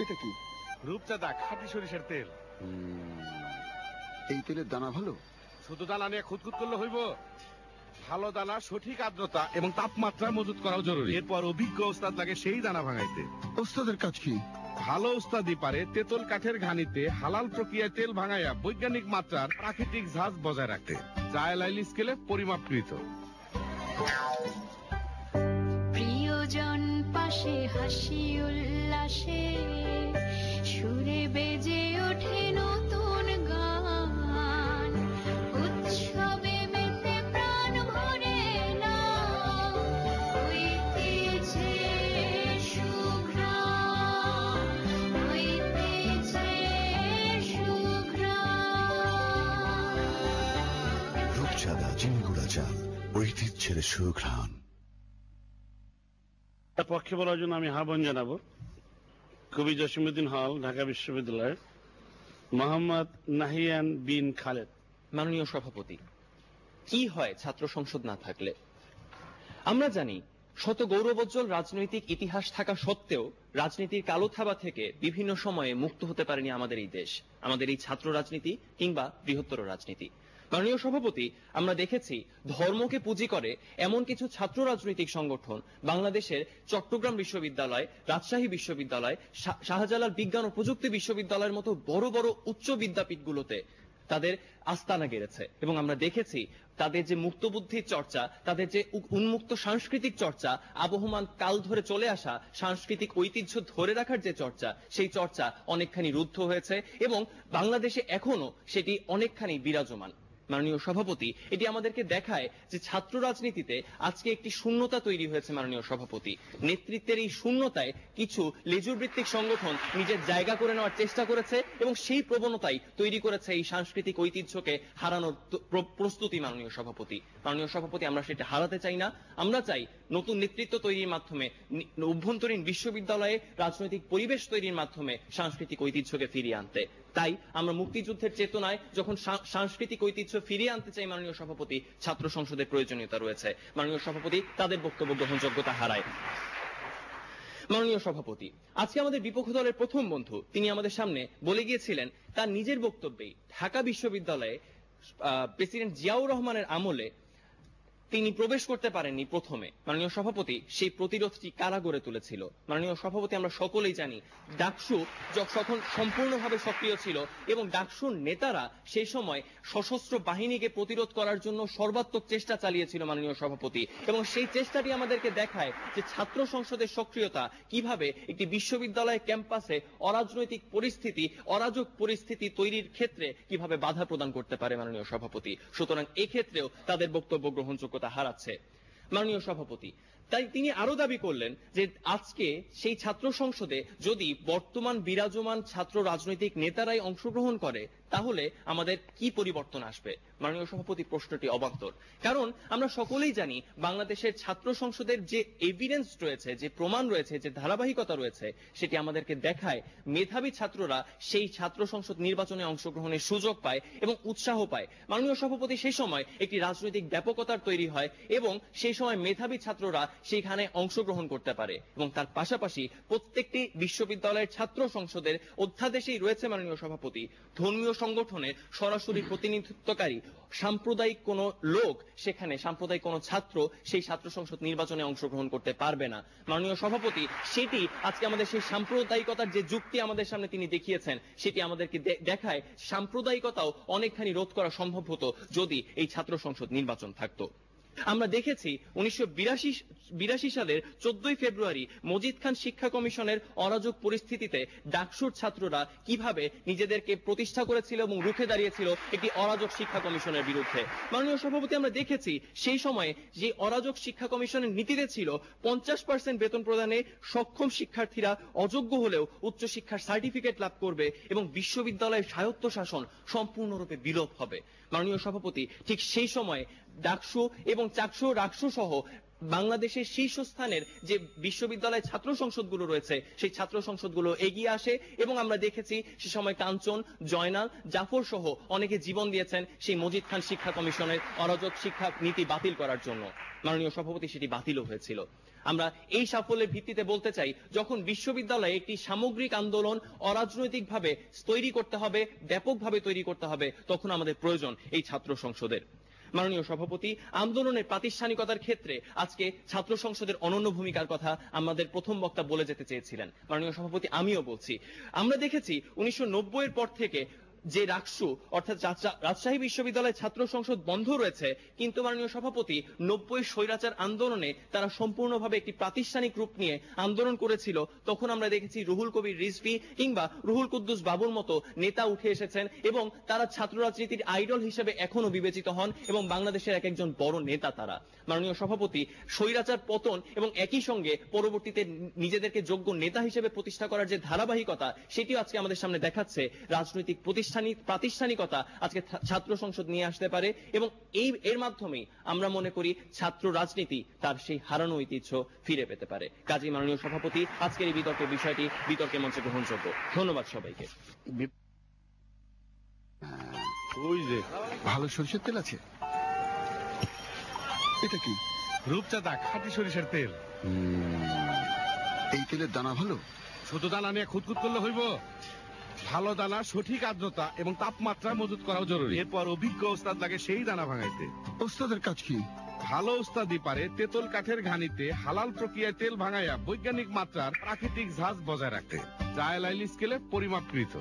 এটা কি? রূপচাঁদা খাঁটি সরিষার তেল। এই তেলের দানা ভালো? শুধু দানা নিয়ে খুঁতখুত করলে হইব, ভালো দানা সঠিক আর্দ্রতা এবং তাপমাত্রা মজুত করাও জরুরি। এরপর অভিজ্ঞ ওস্তাদ লাগে সেই দানা ভাঙাইতে। ওস্তাদের কাজ কি? ভালো ওস্তাদি পারে তেতল কাঠের ঘানিতে হালাল প্রক্রিয়ায় তেল ভাঙাইয়া বৈজ্ঞানিক মাত্রার প্রাকৃতিক ঝাঁজ বজায় রাখতে, জায়লাইল স্কেলে পরিমাপকৃত। প্রিয়জন পাশে হাসি উল্লাসে সুরে বেজে ওঠে নতুন গান, উৎসবে মেতে প্রাণ ভরে না হইতেছে সুঘ্রাণ, হইতেছে সুঘ্রাণ। রূপচাঁদা চিনিগুড়া চাল, ঐতিহ্যের সুঘ্রাণ। তার পক্ষে বলার জন্য আমি আহ্বান জানাবো কবি জসিমউদ্দিন হল, ঢাকা বিশ্ববিদ্যালয়, মোহাম্মদ নাহিয়ান বিন খালেদ। মাননীয় সভাপতি, কি হয় ছাত্র সংসদ না থাকলে? আমরা জানি শত গৌরবোজ্জ্বল রাজনৈতিক ইতিহাস থাকা সত্ত্বেও রাজনীতির কালো থাবা থেকে বিভিন্ন সময়ে মুক্ত হতে পারেনি আমাদের এই দেশ, আমাদের এই ছাত্র রাজনীতি কিংবা বৃহত্তর রাজনীতি। মাননীয় সভাপতি, আমরা দেখেছি ধর্মকে পুঁজি করে এমন কিছু ছাত্র রাজনৈতিক সংগঠন বাংলাদেশের চট্টগ্রাম বিশ্ববিদ্যালয়, রাজশাহী বিশ্ববিদ্যালয়, শাহজালাল বিজ্ঞান ও প্রযুক্তি বিশ্ববিদ্যালয়ের মতো বড় বড় উচ্চ বিদ্যাপীঠগুলোতে তাদের আস্তানা গেড়েছে এবং আমরা দেখেছি তাদের যে মুক্তবুদ্ধির চর্চা, তাদের যে উন্মুক্ত সাংস্কৃতিক চর্চা, আবহমান কাল ধরে চলে আসা সাংস্কৃতিক ঐতিহ্য ধরে রাখার যে চর্চা, সেই চর্চা অনেকখানি রুদ্ধ হয়েছে এবং বাংলাদেশে এখনো সেটি অনেকখানি বিরাজমান। মাননীয় সভাপতি, এটি আমাদেরকে দেখায় যে ছাত্র রাজনীতিতে আজকে একটি শূন্যতা তৈরি হয়েছে। মাননীয় সভাপতি, নেতৃত্বের এই শূন্যতায় কিছু লেজুরভিত্তিক সংগঠন নিজের জায়গা করে নেওয়ার চেষ্টা করেছে এবং সেই প্রবণতাই তৈরি করেছে এই সাংস্কৃতিক ঐতিহ্যকে হারানোর প্রস্তুতি। মাননীয় সভাপতি, আমরা সেটা হারাতে চাই না। আমরা চাই নতুন নেতৃত্ব তৈরির মাধ্যমে, অভ্যন্তরীণ বিশ্ববিদ্যালয়ে রাজনৈতিক পরিবেশ তৈরির মাধ্যমে সাংস্কৃতিক ঐতিহ্যকে ফিরিয়ে আনতে। তাই আমরা মুক্তিযুদ্ধের চেতনায় যখন সাংস্কৃতিক ঐতিহ্য ফিরিয়ে আনতে চাই মাননীয় সভাপতি, ছাত্র সংসদের প্রয়োজনীয়তা রয়েছে। মাননীয় সভাপতি, তাদের বক্তব্য গ্রহণযোগ্যতা হারায়। মাননীয় সভাপতি, আজকে আমাদের বিপক্ষ দলের প্রথম বন্ধু তিনি আমাদের সামনে বলে গিয়েছিলেন তার নিজের বক্তব্যেই ঢাকা বিশ্ববিদ্যালয়ে প্রেসিডেন্ট জিয়াউর রহমানের আমলে তিনি প্রবেশ করতে পারেননি প্রথমে। মাননীয় সভাপতি, সেই প্রতিরোধটি কারা গড়ে তুলেছিল? মাননীয় সভাপতি, আমরা সকলেই জানি ডাকসু যখন সম্পূর্ণভাবে সক্রিয় ছিল এবং ডাকসুর নেতারা সেই সময় সশস্ত্র বাহিনীকে প্রতিরোধ করার জন্য সর্বাত্মক চেষ্টা চালিয়েছিল। মাননীয় সভাপতি, এবং সেই চেষ্টাটি আমাদেরকে দেখায় যে ছাত্র সংসদের সক্রিয়তা কিভাবে একটি বিশ্ববিদ্যালয় ক্যাম্পাসে অরাজনৈতিক পরিস্থিতি, অরাজক পরিস্থিতি তৈরির ক্ষেত্রে কিভাবে বাধা প্রদান করতে পারে। মাননীয় সভাপতি, সুতরাং এক্ষেত্রেও তাদের বক্তব্য গ্রহণযোগ্য হারাচ্ছে। মাননীয় সভাপতি, তাই তিনি আরো দাবি করলেন যে আজকে সেই ছাত্র সংসদে যদি বর্তমান বিরাজমান ছাত্র রাজনৈতিক নেতারাই অংশগ্রহণ করে তাহলে আমাদের কি পরিবর্তন আসবে। মাননীয় সভাপতি, প্রশ্নটি অবান্তর, কারণ আমরা সকলেই জানি বাংলাদেশের ছাত্র সংসদের যে এভিডেন্স রয়েছে, যে প্রমাণ রয়েছে, যে ধারাবাহিকতা রয়েছে, সেটি আমাদেরকে দেখায় মেধাবী ছাত্ররা সেই ছাত্র সংসদ নির্বাচনে অংশগ্রহণের সুযোগ পায় এবং উৎসাহ পায়। মাননীয় সভাপতি, সেই সময় একটি রাজনৈতিক ব্যাপকতার তৈরি হয় এবং সেই সময় মেধাবী ছাত্ররা সেইখানে অংশগ্রহণ করতে পারে এবং তার পাশাপাশি প্রত্যেকটি বিশ্ববিদ্যালয়ের ছাত্র সংসদের অধ্যাদেশেই রয়েছে মাননীয় সভাপতি, ধর্মীয় সংগঠনের সরাসরি প্রতিনিধিত্বকারী সাম্প্রদায়িক কোন লোক, সেখানে সাম্প্রদায়িক কোন ছাত্র সেই ছাত্র সংসদ নির্বাচনে অংশগ্রহণ করতে পারবে না। মাননীয় সভাপতি, সেটি আজকে আমাদের সেই সাম্প্রদায়িকতার যে যুক্তি আমাদের সামনে তিনি দেখিয়েছেন, সেটি আমাদেরকে দেখায় সাম্প্রদায়িকতাও অনেকখানি রোধ করা সম্ভব হতো যদি এই ছাত্র সংসদ নির্বাচন থাকতো। আমরা দেখেছি 1982 সালের 14 ফেব্রুয়ারি মজিদ খান শিক্ষা কমিশনের অরাজক পরিস্থিতিতে ডাকসুর ছাত্ররা কিভাবে নিজেদেরকে প্রতিষ্ঠা করেছিল এবং রুখে দাঁড়িয়েছিল একটি অরাজক শিক্ষা কমিশনের বিরুদ্ধে। মাননীয় সভাপতি, আমরা দেখেছি সেই সময়ে যে অরাজক শিক্ষা কমিশনের নীতিতে ছিল 50% বেতন প্রদানে সক্ষম শিক্ষার্থীরা অযোগ্য হলেও উচ্চশিক্ষার সার্টিফিকেট লাভ করবে এবং বিশ্ববিদ্যালয়ের স্বায়ত্তশাসন সম্পূর্ণরূপে বিলোপ হবে। মাননীয় সভাপতি, ঠিক সেই সময় ডাকসু এবং চাকসু রাকসু সহ বাংলাদেশের শীর্ষস্থানের যে বিশ্ববিদ্যালয় ছাত্র সংসদগুলো রয়েছে, সেই ছাত্র সংসদগুলো এগিয়ে আসে এবং আমরা দেখেছি সে সময় কাঞ্চন, জয়নাল, জাফর সহ অনেকে জীবন দিয়েছেন সেই মজিদ খান শিক্ষা কমিশনের অরাজক শিক্ষা নীতি বাতিল করার জন্য। মাননীয় সভাপতি, সেটি বাতিলও হয়েছিল। আমরা এই সাফল্যের ভিত্তিতে বলতে চাই, যখন বিশ্ববিদ্যালয়ে একটি সামগ্রিক আন্দোলন অরাজনৈতিকভাবে তৈরি করতে হবে, ব্যাপকভাবে তৈরি করতে হবে, তখন আমাদের প্রয়োজন এই ছাত্র সংসদের। মাননীয় সভাপতি, আন্দোলনের প্রাতিষ্ঠানিকতার ক্ষেত্রে আজকে ছাত্র সংসদের অনন্য ভূমিকার কথা আমাদের প্রথম বক্তা বলে যেতে চেয়েছিলেন। মাননীয় সভাপতি, আমিও বলছি, আমরা দেখেছি 1990 এর পর থেকে যে রাকসু অর্থাৎ রাজশাহী বিশ্ববিদ্যালয়ের ছাত্র সংসদ বন্ধ রয়েছে, কিন্তু মাননীয় সভাপতি 90 স্বৈরাচার আন্দোলনে তারা সম্পূর্ণভাবে একটি প্রাতিষ্ঠানিক রূপ নিয়ে আন্দোলন করেছিল। তখন আমরা দেখেছি রুহুল কবির রিজভী কিংবা রুহুল কুদ্দুস বাবুর মতো নেতা উঠে এসেছেন এবং তারা ছাত্র রাজনীতির আইডল হিসেবে এখনো বিবেচিত হন এবং বাংলাদেশের এক একজন বড় নেতা তারা। মাননীয় সভাপতি, স্বৈরাচার পতন এবং একই সঙ্গে পরবর্তীতে নিজেদেরকে যোগ্য নেতা হিসেবে প্রতিষ্ঠা করার যে ধারাবাহিকতা, সেটিও আজকে আমাদের সামনে দেখাচ্ছে রাজনৈতিক প্রাতিষ্ঠানিকতা আজকে ছাত্র সংসদ নিয়ে আসতে পারে এবং এর মাধ্যমেই আমরা মনে করি ছাত্র রাজনীতি তার সেই হারানো ঐতিহ্য ফিরে পেতে পারে। কাজী মাননীয় সভাপতি, আজকের এই বিতর্কের বিষয়টি বিতর্কের মঞ্চে গ্রহণযোগ্য। ধন্যবাদ সবাইকে। ওই যে ভালো সরষের তেল আছে। এটা কি? রূপচাঁদা, খাঁটি সরিষার তেল। এই তেলের দানা ভালো? ছোট দানা নিয়ে খুঁতখুত করলে হইব? ভালো দানা সঠিক আর্দ্রতা এবং তাপমাত্রা মজুত করাও জরুরি। এরপর অভিজ্ঞ ওস্তাদ লাগে সেই দানা ভাঙাইতে। ওস্তাদের কাজ কি? ভালো ওস্তাদই পারে তেঁতুল কাঠের ঘানিতে হালাল প্রক্রিয়ায় তেল ভাঙাইয়া বৈজ্ঞানিক মাত্রার প্রাকৃতিক ঝাঁজ বজায় রাখতে। জায়লাইল স্কেলে পরিমাপকৃত।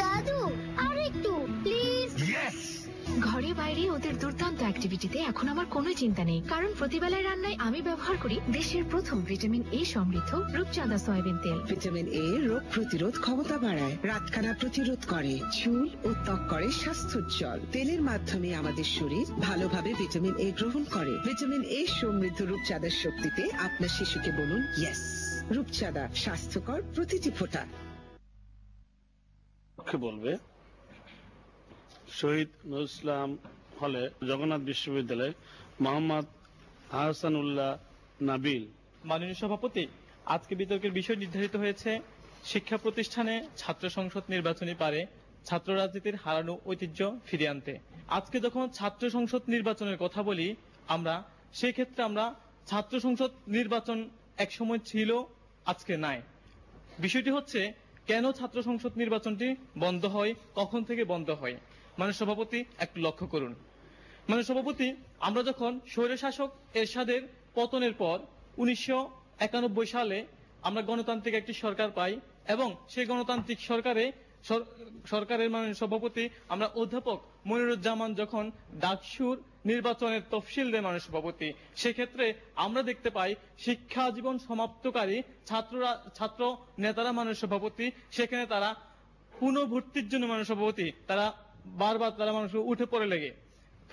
দাদু, আর একটু প্লিজ। ঘরে বাইরে ওদের দুর্দান্ত অ্যাক্টিভিটিতে এখন আমার কোনো চিন্তা নেই, কারণ প্রতিবেলায় রান্নায় আমি ব্যবহার করি দেশের প্রথম ভিটামিন এ সমৃদ্ধ রূপচাঁদা সয়াবিন তেল। ভিটামিন এ রোগ প্রতিরোধ ক্ষমতা বাড়ায়, রাতকানা প্রতিরোধ করে, চুল ও ত্বক করে স্বাস্থ্যোজ্জ্বল। তেলের মাধ্যমে আমাদের শরীর ভালোভাবে ভিটামিন এ গ্রহণ করে। ভিটামিন এ সমৃদ্ধ রূপচাঁদার শক্তিতে আপনার শিশুকে বলুন ইয়েস। রূপচাঁদা, স্বাস্থ্যকর প্রতিটি ফোঁটা। বলবে শহীদ নজরুল ইসলাম হলে জগন্নাথ বিশ্ববিদ্যালয় মোহাম্মদ আহসানুল্লাহ নাবিল। মাননীয় সভাপতি, আজকে বিতর্কের বিষয় নির্ধারিত হয়েছে শিক্ষা প্রতিষ্ঠানে ছাত্র সংসদ নির্বাচনী পারে ছাত্র রাজনীতির হারানো ঐতিহ্য ফিরিয়ে আনতে। আজকে যখন ছাত্র সংসদ নির্বাচনের কথা বলি আমরা, সেই ক্ষেত্রে আমরা ছাত্র সংসদ নির্বাচন এক সময় ছিল, আজকে নাই। বিষয়টি হচ্ছে কেন ছাত্র সংসদ নির্বাচনটি বন্ধ হয়, কখন থেকে বন্ধ হয়। মাননীয় সভাপতি, একটু লক্ষ্য করুন। মাননীয় সভাপতি, আমরা যখন স্বৈরশাসক এরশাদের পতনের পর 1991 সালে আমরা গণতান্ত্রিক একটি সরকার পাই এবং সেই গণতান্ত্রিক সরকারের মাননীয় সভাপতি আমরা অধ্যাপক মনিরুজ্জামান যখন ডাকসুর নির্বাচনের তফসিল দেয় মাননীয় সভাপতি, সেক্ষেত্রে আমরা দেখতে পাই শিক্ষা জীবন সমাপ্তকারী ছাত্র নেতারা মাননীয় সভাপতি সেখানে তারা পুনঃভর্তির জন্য মাননীয় সভাপতি তারা বারবার তারা মানুষ উঠে পড়ে লেগে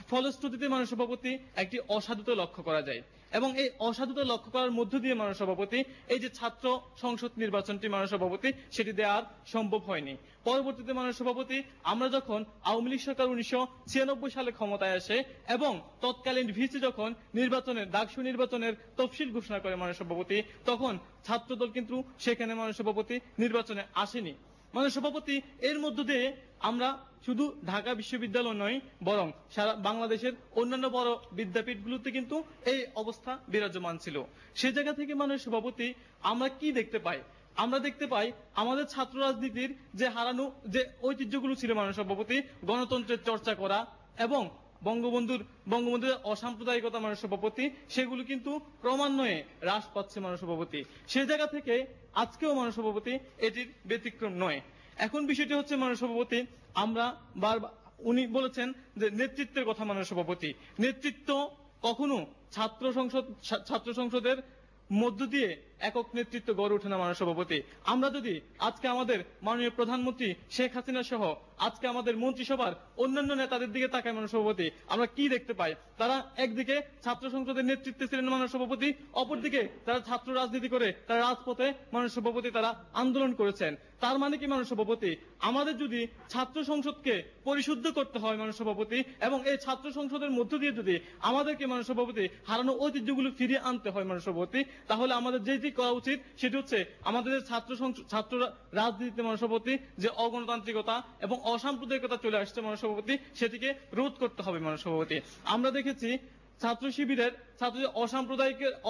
ফলশ্রুতিতে মাননীয় সভাপতি একটি অসাধুতা লক্ষ্য করা যায় এবং এই অসাধুতা লক্ষ্য করার মধ্য দিয়ে মাননীয় সভাপতি এই যে ছাত্র সংসদ নির্বাচনটি মাননীয় সভাপতি সেটি দেওয়ার সম্ভব হয়নি। পরবর্তীতে মাননীয় সভাপতি আমরা যখন আওয়ামী লীগ সরকার 1996 সালে ক্ষমতায় আসে এবং তৎকালীন ভিসি যখন ডাকসু নির্বাচনের তফসিল ঘোষণা করে মাননীয় সভাপতি, তখন ছাত্রদল কিন্তু সেখানে মাননীয় সভাপতি নির্বাচনে আসেনি। মাননীয় সভাপতি এর মধ্য দিয়ে আমরা শুধু ঢাকা বিশ্ববিদ্যালয় নয় বরং সারা বাংলাদেশের অন্যান্য বড় বিদ্যাপীঠগুলোতে কিন্তু এই অবস্থা বিরাজমান ছিল। সে জায়গা থেকে মাননীয় সভাপতি আমরা কি দেখতে পাই? আমরা দেখতে পাই আমাদের ছাত্র রাজনীতির যে হারানো যে ঐতিহ্যগুলো ছিল মাননীয় সভাপতি, গণতন্ত্রের চর্চা করা এবং বঙ্গবন্ধুর অসাম্প্রদায়িকতা মাননীয় সভাপতি, সেগুলো কিন্তু ক্রমান্বয়ে হ্রাস পাচ্ছে মাননীয় সভাপতি। সে জায়গা থেকে আজকেও মাননীয় সভাপতি এটির ব্যতিক্রম নয়। এখন বিষয়টি হচ্ছে মাননীয় সভাপতি আমরা উনি বলেছেন যে নেতৃত্বের কথা। মাননীয় সভাপতি নেতৃত্ব কখনো ছাত্র সংসদের মধ্য দিয়ে একক নেতৃত্ব গড়ে ওঠে না মাননীয় সভাপতি। আমরা যদি আজকে আমাদের মাননীয় প্রধানমন্ত্রী শেখ হাসিনা সহ আজকে আমাদের মন্ত্রিসভার অন্যান্য নেতাদের দিকে তাকাই মাননীয় সভাপতি, আমরা কি দেখতে পাই? তারা একদিকে ছাত্র সংসদের নেতৃত্বে ছিলেন মাননীয় সভাপতি, অপরদিকে তারা ছাত্র রাজনীতি করে তারা রাজপথে মাননীয় সভাপতি তারা আন্দোলন করেছেন। তার মানে কি মাননীয় সভাপতি, আমাদের যদি ছাত্র সংসদকে পরিশুদ্ধ করতে হয় মাননীয় সভাপতি এবং এই ছাত্র সংসদের মধ্য দিয়ে যদি আমাদেরকে মাননীয় সভাপতি হারানো ঐতিহ্যগুলো ফিরিয়ে আনতে হয় মাননীয় সভাপতি, তাহলে আমাদের যেটি করা উচিত সেটি হচ্ছে আমাদের ছাত্র রাজনীতিতে মাননীয় সভাপতি যে অগণতান্ত্রিকতা এবং অসাম্প্রদায়িকতা চলে আসছে মাননীয় সভাপতি, সেটিকে রোধ করতে হবে মাননীয় সভাপতি। আমরা দেখেছি ছাত্র শিবিরের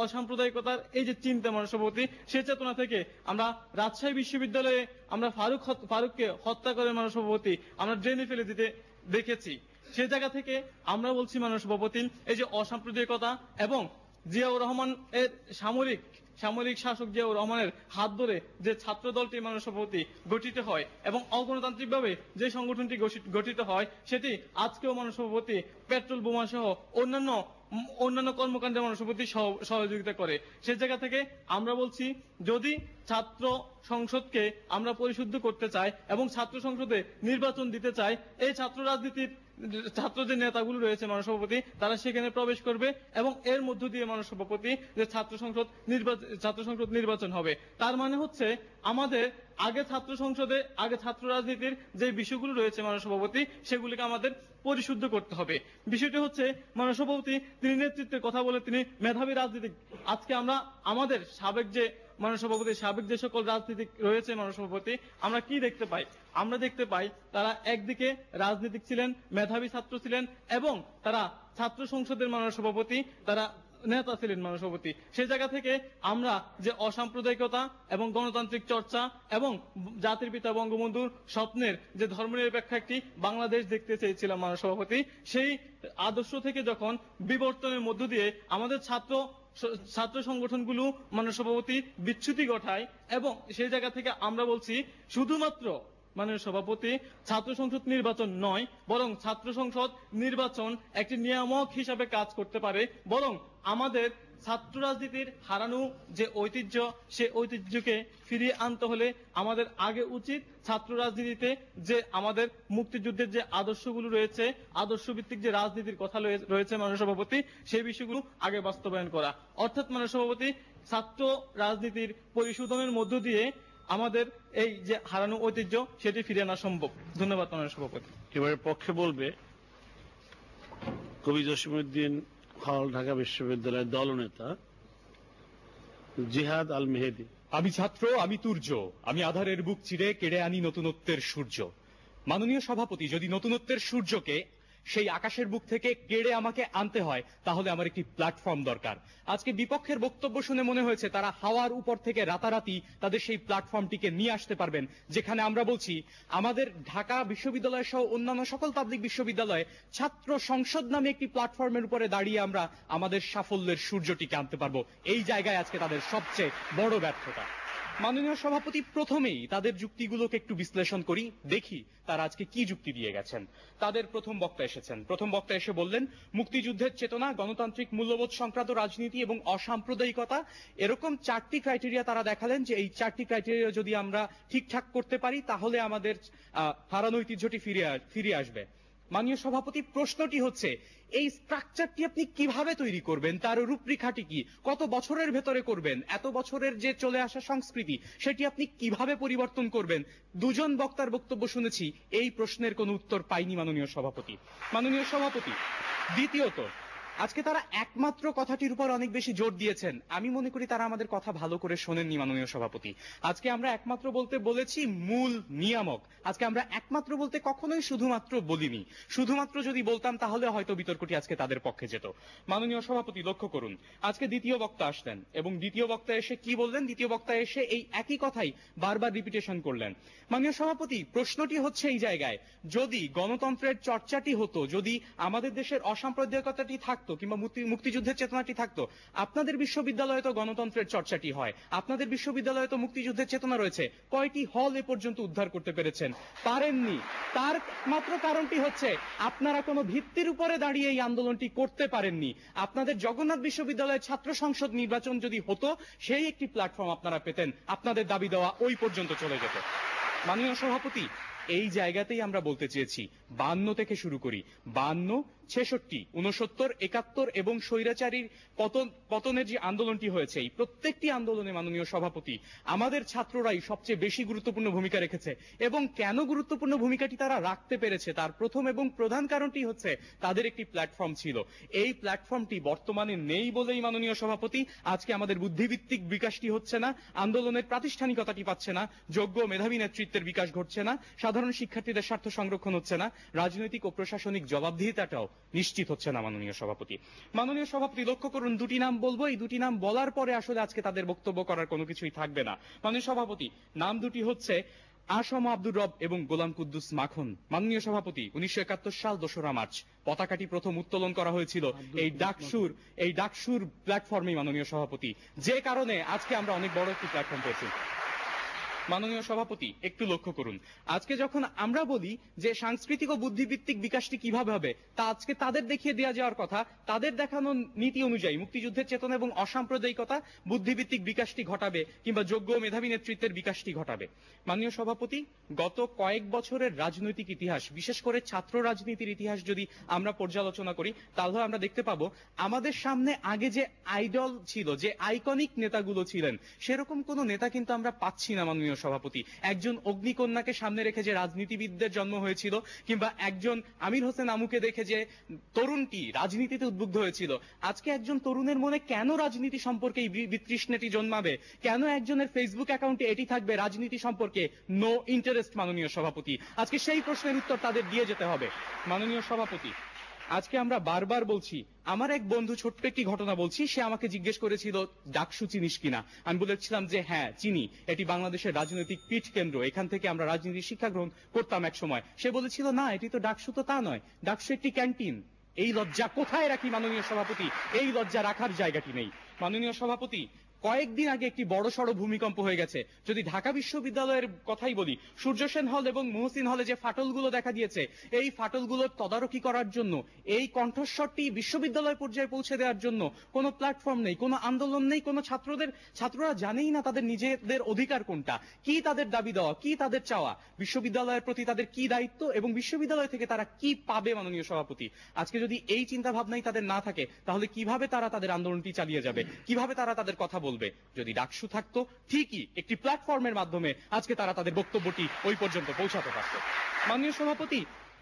অসাম্প্রদায়িকতার এই যে চিন্তা মাননীয় সভাপতি, সে চেতনা থেকে আমরা রাজশাহী বিশ্ববিদ্যালয়ে আমরা ফারুককে হত্যা করে মাননীয় সভাপতি আমরা ড্রেনে ফেলে দিতে দেখেছি। সে জায়গা থেকে আমরা বলছি মাননীয় সভাপতি এই যে অসাম্প্রদায়িকতা এবং জিয়াউর রহমান এর সামরিক শাসক জিয়াউর রহমানের হাত ধরে যে ছাত্র দলটি মাননীয় সভাপতি গঠিত হয় এবং অগণতান্ত্রিকভাবে যে সংগঠনটি গঠিত হয় সেটি আজকেও মাননীয় সভাপতি পেট্রোল বোমা সহ অন্যান্য কর্মকাণ্ডে মাননীয় সভাপতি সহযোগিতা করে। সে জায়গা থেকে আমরা বলছি যদি ছাত্র সংসদকে আমরা পরিশুদ্ধ করতে চাই এবং ছাত্র সংসদে নির্বাচন দিতে চাই, এই ছাত্র যে নেতাগুলো রয়েছে মাননীয় সভাপতি তারা সেখানে প্রবেশ করবে এবং এর মধ্য দিয়ে মাননীয় সভাপতি যে ছাত্র সংসদ নির্বাচন হবে। তার মানে হচ্ছে আমাদের আগে ছাত্র রাজনীতির যে বিষয়গুলো রয়েছে মাননীয় সভাপতি সেগুলিকে আমাদের পরিশুদ্ধ করতে হবে। বিষয়টি হচ্ছে মাননীয় সভাপতি তিনি নেতৃত্বের কথা বলে তিনি মেধাবী রাজনীতিক। আজকে আমরা আমাদের সাবেক যে সকল রাজনীতিক রয়েছে মাননীয় সভাপতি আমরা কি দেখতে পাই? আমরা দেখতে পাই তারা একদিকে রাজনীতিক ছিলেন, মেধাবী ছাত্র ছিলেন এবং তারা ছাত্র সংসদের মাননীয় সভাপতি তারা নেতা ছিলেন মাননীয় সভাপতি। সেই জায়গা থেকে আমরা যে অসাম্প্রদায়িকতা এবং গণতান্ত্রিক চর্চা এবং জাতির পিতা বঙ্গবন্ধুর স্বপ্নের যে ধর্মনিরপেক্ষ একটি বাংলাদেশ দেখতে চেয়েছিলাম মাননীয় সভাপতি, সেই আদর্শ থেকে যখন বিবর্তনের মধ্য দিয়ে আমাদের ছাত্র সংগঠনগুলো মাননীয় সভাপতি বিচ্যুতি ঘটায় এবং সেই জায়গা থেকে আমরা বলছি শুধুমাত্র মাননীয় সভাপতি ছাত্র সংসদ নির্বাচন নয় বরং ছাত্র সংসদ নির্বাচন একটি নিয়ামক হিসাবে কাজ করতে পারে, বরং আমাদের ছাত্র রাজনীতির হারানো যে ঐতিহ্য সে ঐতিহ্যকে ফিরিয়ে আনতে হলে আমাদের আগে উচিত ছাত্র রাজনীতিতে যে আমাদের মুক্তিযুদ্ধের যে আদর্শগুলো রয়েছে, আদর্শ ভিত্তিক যে রাজনীতির কথা রয়েছে মাননীয় সভাপতি, সেই বিষয়গুলো আগে বাস্তবায়ন করা। অর্থাৎ মাননীয় সভাপতি ছাত্র রাজনীতির পরিশোধনের মধ্য দিয়ে আমাদের এই যে হারানো ঐতিহ্য সেটি ফিরিয়ে আনা সম্ভব। ধন্যবাদ মাননীয় সভাপতি। এবারে পক্ষে বলবে কবি জসিমউদ্দিন হল, ঢাকা বিশ্ববিদ্যালয়ের দলনেতা জিহাদ আল মেহেদী। আমি ছাত্র, আমি তুর্য, আমি আধারের বুক চিরে কেড়ে আনি নতুনত্বের সূর্য। মাননীয় সভাপতি, যদি নতুনত্বের সূর্যকে সেই আকাশের বুক থেকে কেড়ে আমাকে আনতে হয় তাহলে আমার একটি প্ল্যাটফর্ম দরকার। আজকে বিপক্ষের বক্তব্য শুনে মনে হয়েছে তারা হাওয়ার উপর থেকে রাতারাতি তাদের সেই প্ল্যাটফর্মটিকে নিয়ে আসতে পারবেন, যেখানে আমরা বলছি আমাদের ঢাকা বিশ্ববিদ্যালয় সহ অন্যান্য সকল পাবলিক বিশ্ববিদ্যালয়ে ছাত্র সংসদ নামে একটি প্ল্যাটফর্মের উপরে দাঁড়িয়ে আমরা আমাদের সাফল্যের সূর্যটিকে আনতে পারবো। এই জায়গায় আজকে তাদের সবচেয়ে বড় ব্যর্থতা। মাননীয় সভাপতি, প্রথমেই তাদের যুক্তিগুলোকে একটু বিশ্লেষণ করি, দেখি তারা আজকে কি যুক্তি দিয়ে গেছেন। তাদের প্রথম বক্তা এসে বললেন মুক্তিযুদ্ধের চেতনা, গণতান্ত্রিক মূল্যবোধ সংক্রান্ত রাজনীতি এবং অসাম্প্রদায়িকতা, এরকম 4টি ক্রাইটেরিয়া তারা দেখালেন যে এই 4টি ক্রাইটেরিয়া যদি আমরা ঠিকঠাক করতে পারি তাহলে আমাদের হারানো ঐতিহ্যটি ফিরে আসবে। মাননীয় সভাপতি, প্রশ্নটি হচ্ছে এই স্ট্রাকচারটি আপনি কিভাবে তৈরি করবেন, তার রূপরেখাটি কি, কত বছরের ভেতরে করবেন, এত বছরের যে চলে আসা সংস্কৃতি সেটি আপনি কিভাবে পরিবর্তন করবেন? দুজন বক্তার বক্তব্য শুনেছি, এই প্রশ্নের কোনো উত্তর পাইনি মাননীয় সভাপতি। মাননীয় সভাপতি, দ্বিতীয়ত, আজকে তারা একমাত্র কথাটির উপর অনেক বেশি জোর দিয়েছেন। আমি মনে করি তারা আমাদের কথা ভালো করে শোনেননি মাননীয় সভাপতি। আজকে আমরা একমাত্র বলতে বলেছি মূল নিয়ামক। আজকে আমরা একমাত্র বলতে কখনোই শুধুমাত্র বলিনি। শুধুমাত্র যদি বলতাম তাহলে হয়তো বিতর্কটি আজকে তাদের পক্ষে যেত। মাননীয় সভাপতি, লক্ষ্য করুন, আজকে দ্বিতীয় বক্তা আসলেন এবং দ্বিতীয় বক্তা এসে কি বললেন? দ্বিতীয় বক্তা এসে এই একই কথাই বারবার রিপিটেশন করলেন। মাননীয় সভাপতি, প্রশ্নটি হচ্ছে এই জায়গায়, যদি গণতন্ত্রের চর্চাটি হতো, যদি আমাদের দেশের অসাম্প্রদায়িকতাটি থাকতো কিংবা মুক্তিযুদ্ধের চেতনাটি থাকতো, আপনাদের বিশ্ববিদ্যালয়ে তো গণতন্ত্রের চর্চাটি হয়, আপনাদের বিশ্ববিদ্যালয়ে তো মুক্তিযুদ্ধের চেতনা রয়েছে, কয়টি হল এ পর্যন্ত উদ্ধার করতে পেরেছেন? পারেননি। তার মাত্র কারণটি হচ্ছে আপনারা কোনো ভিত্তির উপরে দাঁড়িয়ে এই আন্দোলনটি করতে পারেননি। আপনাদের জগন্নাথ বিশ্ববিদ্যালয়ের ছাত্র সংসদ নির্বাচন যদি হতো, সেই একটি প্ল্যাটফর্ম আপনারা পেতেন, আপনাদের দাবি দেওয়া ওই পর্যন্ত চলে যেত। মাননীয় সভাপতি, এই জায়গাতেই আমরা বলতে চেয়েছি, 52 থেকে শুরু করি, 52, 66, 69, 71 এবং স্বৈরাচারীর পতনের যে আন্দোলনটি হয়েছে, এই প্রত্যেকটি আন্দোলনে মাননীয় সভাপতি আমাদের ছাত্ররাই সবচেয়ে বেশি গুরুত্বপূর্ণ ভূমিকা রেখেছে। এবং কেন গুরুত্বপূর্ণ ভূমিকাটি তারা রাখতে পেরেছে, তার প্রথম এবং প্রধান কারণটি হচ্ছে তাদের একটি প্ল্যাটফর্ম ছিল। এই প্ল্যাটফর্মটি বর্তমানে নেই বলেই মাননীয় সভাপতি আজকে আমাদের বুদ্ধিভিত্তিক বিকাশটি হচ্ছে না, আন্দোলনের প্রাতিষ্ঠানিকতাটি পাচ্ছে না, যোগ্য মেধাবী নেতৃত্বের বিকাশ ঘটছে না, সাধারণ শিক্ষার্থীদের স্বার্থ সংরক্ষণ হচ্ছে না, রাজনৈতিক ও প্রশাসনিক জবাবদিহিতাটাও নিশ্চিত হচ্ছে না মাননীয় সভাপতি। মাননীয় সভাপতি, লক্ষ্য করুন, দুটি নাম বলবো, এই দুটি নাম বলার পরে আসলে আজকে তাদের বক্তব্য করার কোনো কিছুই থাকবে না। মাননীয় সভাপতি, নাম দুটি হচ্ছে আসম আব্দুর রব এবং গোলাম কুদ্দুস মাখন। মাননীয় সভাপতি, 1971 সাল 2রা মার্চ পতাকাটি প্রথম উত্তোলন করা হয়েছিল এই ডাকসুর প্ল্যাটফর্মে মাননীয় সভাপতি, যে কারণে আজকে আমরা অনেক বড় একটি প্ল্যাটফর্ম পেয়েছি। মাননীয় সভাপতি, একটু লক্ষ্য করুন, আজকে যখন আমরা বলি যে সাংস্কৃতিক ও বুদ্ধিভিত্তিক বিকাশটি কিভাবে হবে, তা আজকে তাদের দেখিয়ে দেওয়া যাওয়ার কথা, তাদের দেখানো নীতি অনুযায়ী মুক্তিযুদ্ধের চেতনা এবং অসাম্প্রদায়িকতা বুদ্ধিভিত্তিক বিকাশটি ঘটাবে কিংবা যোগ্য মেধাবী নেতৃত্বের বিকাশটি ঘটাবে। মাননীয় সভাপতি, গত কয়েক বছরের রাজনৈতিক ইতিহাস, বিশেষ করে ছাত্র রাজনীতির ইতিহাস যদি আমরা পর্যালোচনা করি, তাহলে আমরা দেখতে পাবো আমাদের সামনে আগে যে আইডল ছিল, যে আইকনিক নেতাগুলো ছিলেন, সেরকম কোন নেতা কিন্তু আমরা পাচ্ছি না মাননীয় সভাপতি। একজন অগ্নিকন্যাকে সামনে রেখে যে রাজনীতিবিদদের জন্ম হয়েছিল, কিংবা একজন আমির হোসেন আমুকে দেখে যে তরুণটি রাজনীতিতে উদ্বুদ্ধ হয়েছিল, আজকে একজন তরুণের মনে কেন রাজনীতি সম্পর্কে এই বিতৃষ্ণাটি জন্মাবে? কেন একজনের ফেসবুক অ্যাকাউন্টে এটি থাকবে রাজনীতি সম্পর্কে নো ইন্টারেস্ট? মাননীয় সভাপতি, আজকে সেই প্রশ্নের উত্তর তাদের দিয়ে যেতে হবে। মাননীয় সভাপতি, আজকে আমরা বারবার বলছি, আমার এক বন্ধু, ছোট্ট একটি ঘটনা বলছি, সে আমাকে জিজ্ঞেস করেছিল ডাকসু চিনিস কিনা। আমি বলেছিলাম যে হ্যাঁ চিনি, এটি বাংলাদেশের রাজনৈতিক পীঠ কেন্দ্র, এখান থেকে আমরা রাজনীতির শিক্ষা গ্রহণ করতাম এক সময়। সে বলেছিল না, এটি তো ডাকসু তো তা নয়, ডাকসু একটি ক্যান্টিন। এই লজ্জা কোথায় রাখি মাননীয় সভাপতি? এই লজ্জা রাখার জায়গাটি নেই। মাননীয় সভাপতি, কয়েকদিন আগে একটি বড়সড় ভূমিকম্প হয়ে গেছে। যদি ঢাকা বিশ্ববিদ্যালয়ের কথাই বলি, সূর্য সেন হল এবং মহসিন হলে যে ফাটলগুলো দেখা দিয়েছে, এই ফাটলগুলোর তদারকি করার জন্য, এই কণ্ঠস্বরটি বিশ্ববিদ্যালয় পর্যায়ে পৌঁছে দেওয়ার জন্য কোনো প্ল্যাটফর্ম নেই, কোনো আন্দোলন নেই, কোনো ছাত্ররা জানেই না তাদের নিজেদের অধিকার কোনটা, কি তাদের দাবি দেওয়া, কি তাদের চাওয়া, বিশ্ববিদ্যালয়ের প্রতি তাদের কি দায়িত্ব এবং বিশ্ববিদ্যালয় থেকে তারা কি পাবে। মাননীয় সভাপতি, আজকে যদি এই চিন্তা ভাবনাই তাদের না থাকে, তাহলে কিভাবে তারা তাদের আন্দোলনটি চালিয়ে যাবে, কিভাবে তারা তাদের কথা বলবে? যদি ডাকসু থাকতো, ঠিকই একটি প্ল্যাটফর্মের মাধ্যমে আজকে তারা তাদের বক্তব্যটি ওই পর্যন্ত পৌঁছাতে পারত। মাননীয় সভাপতি,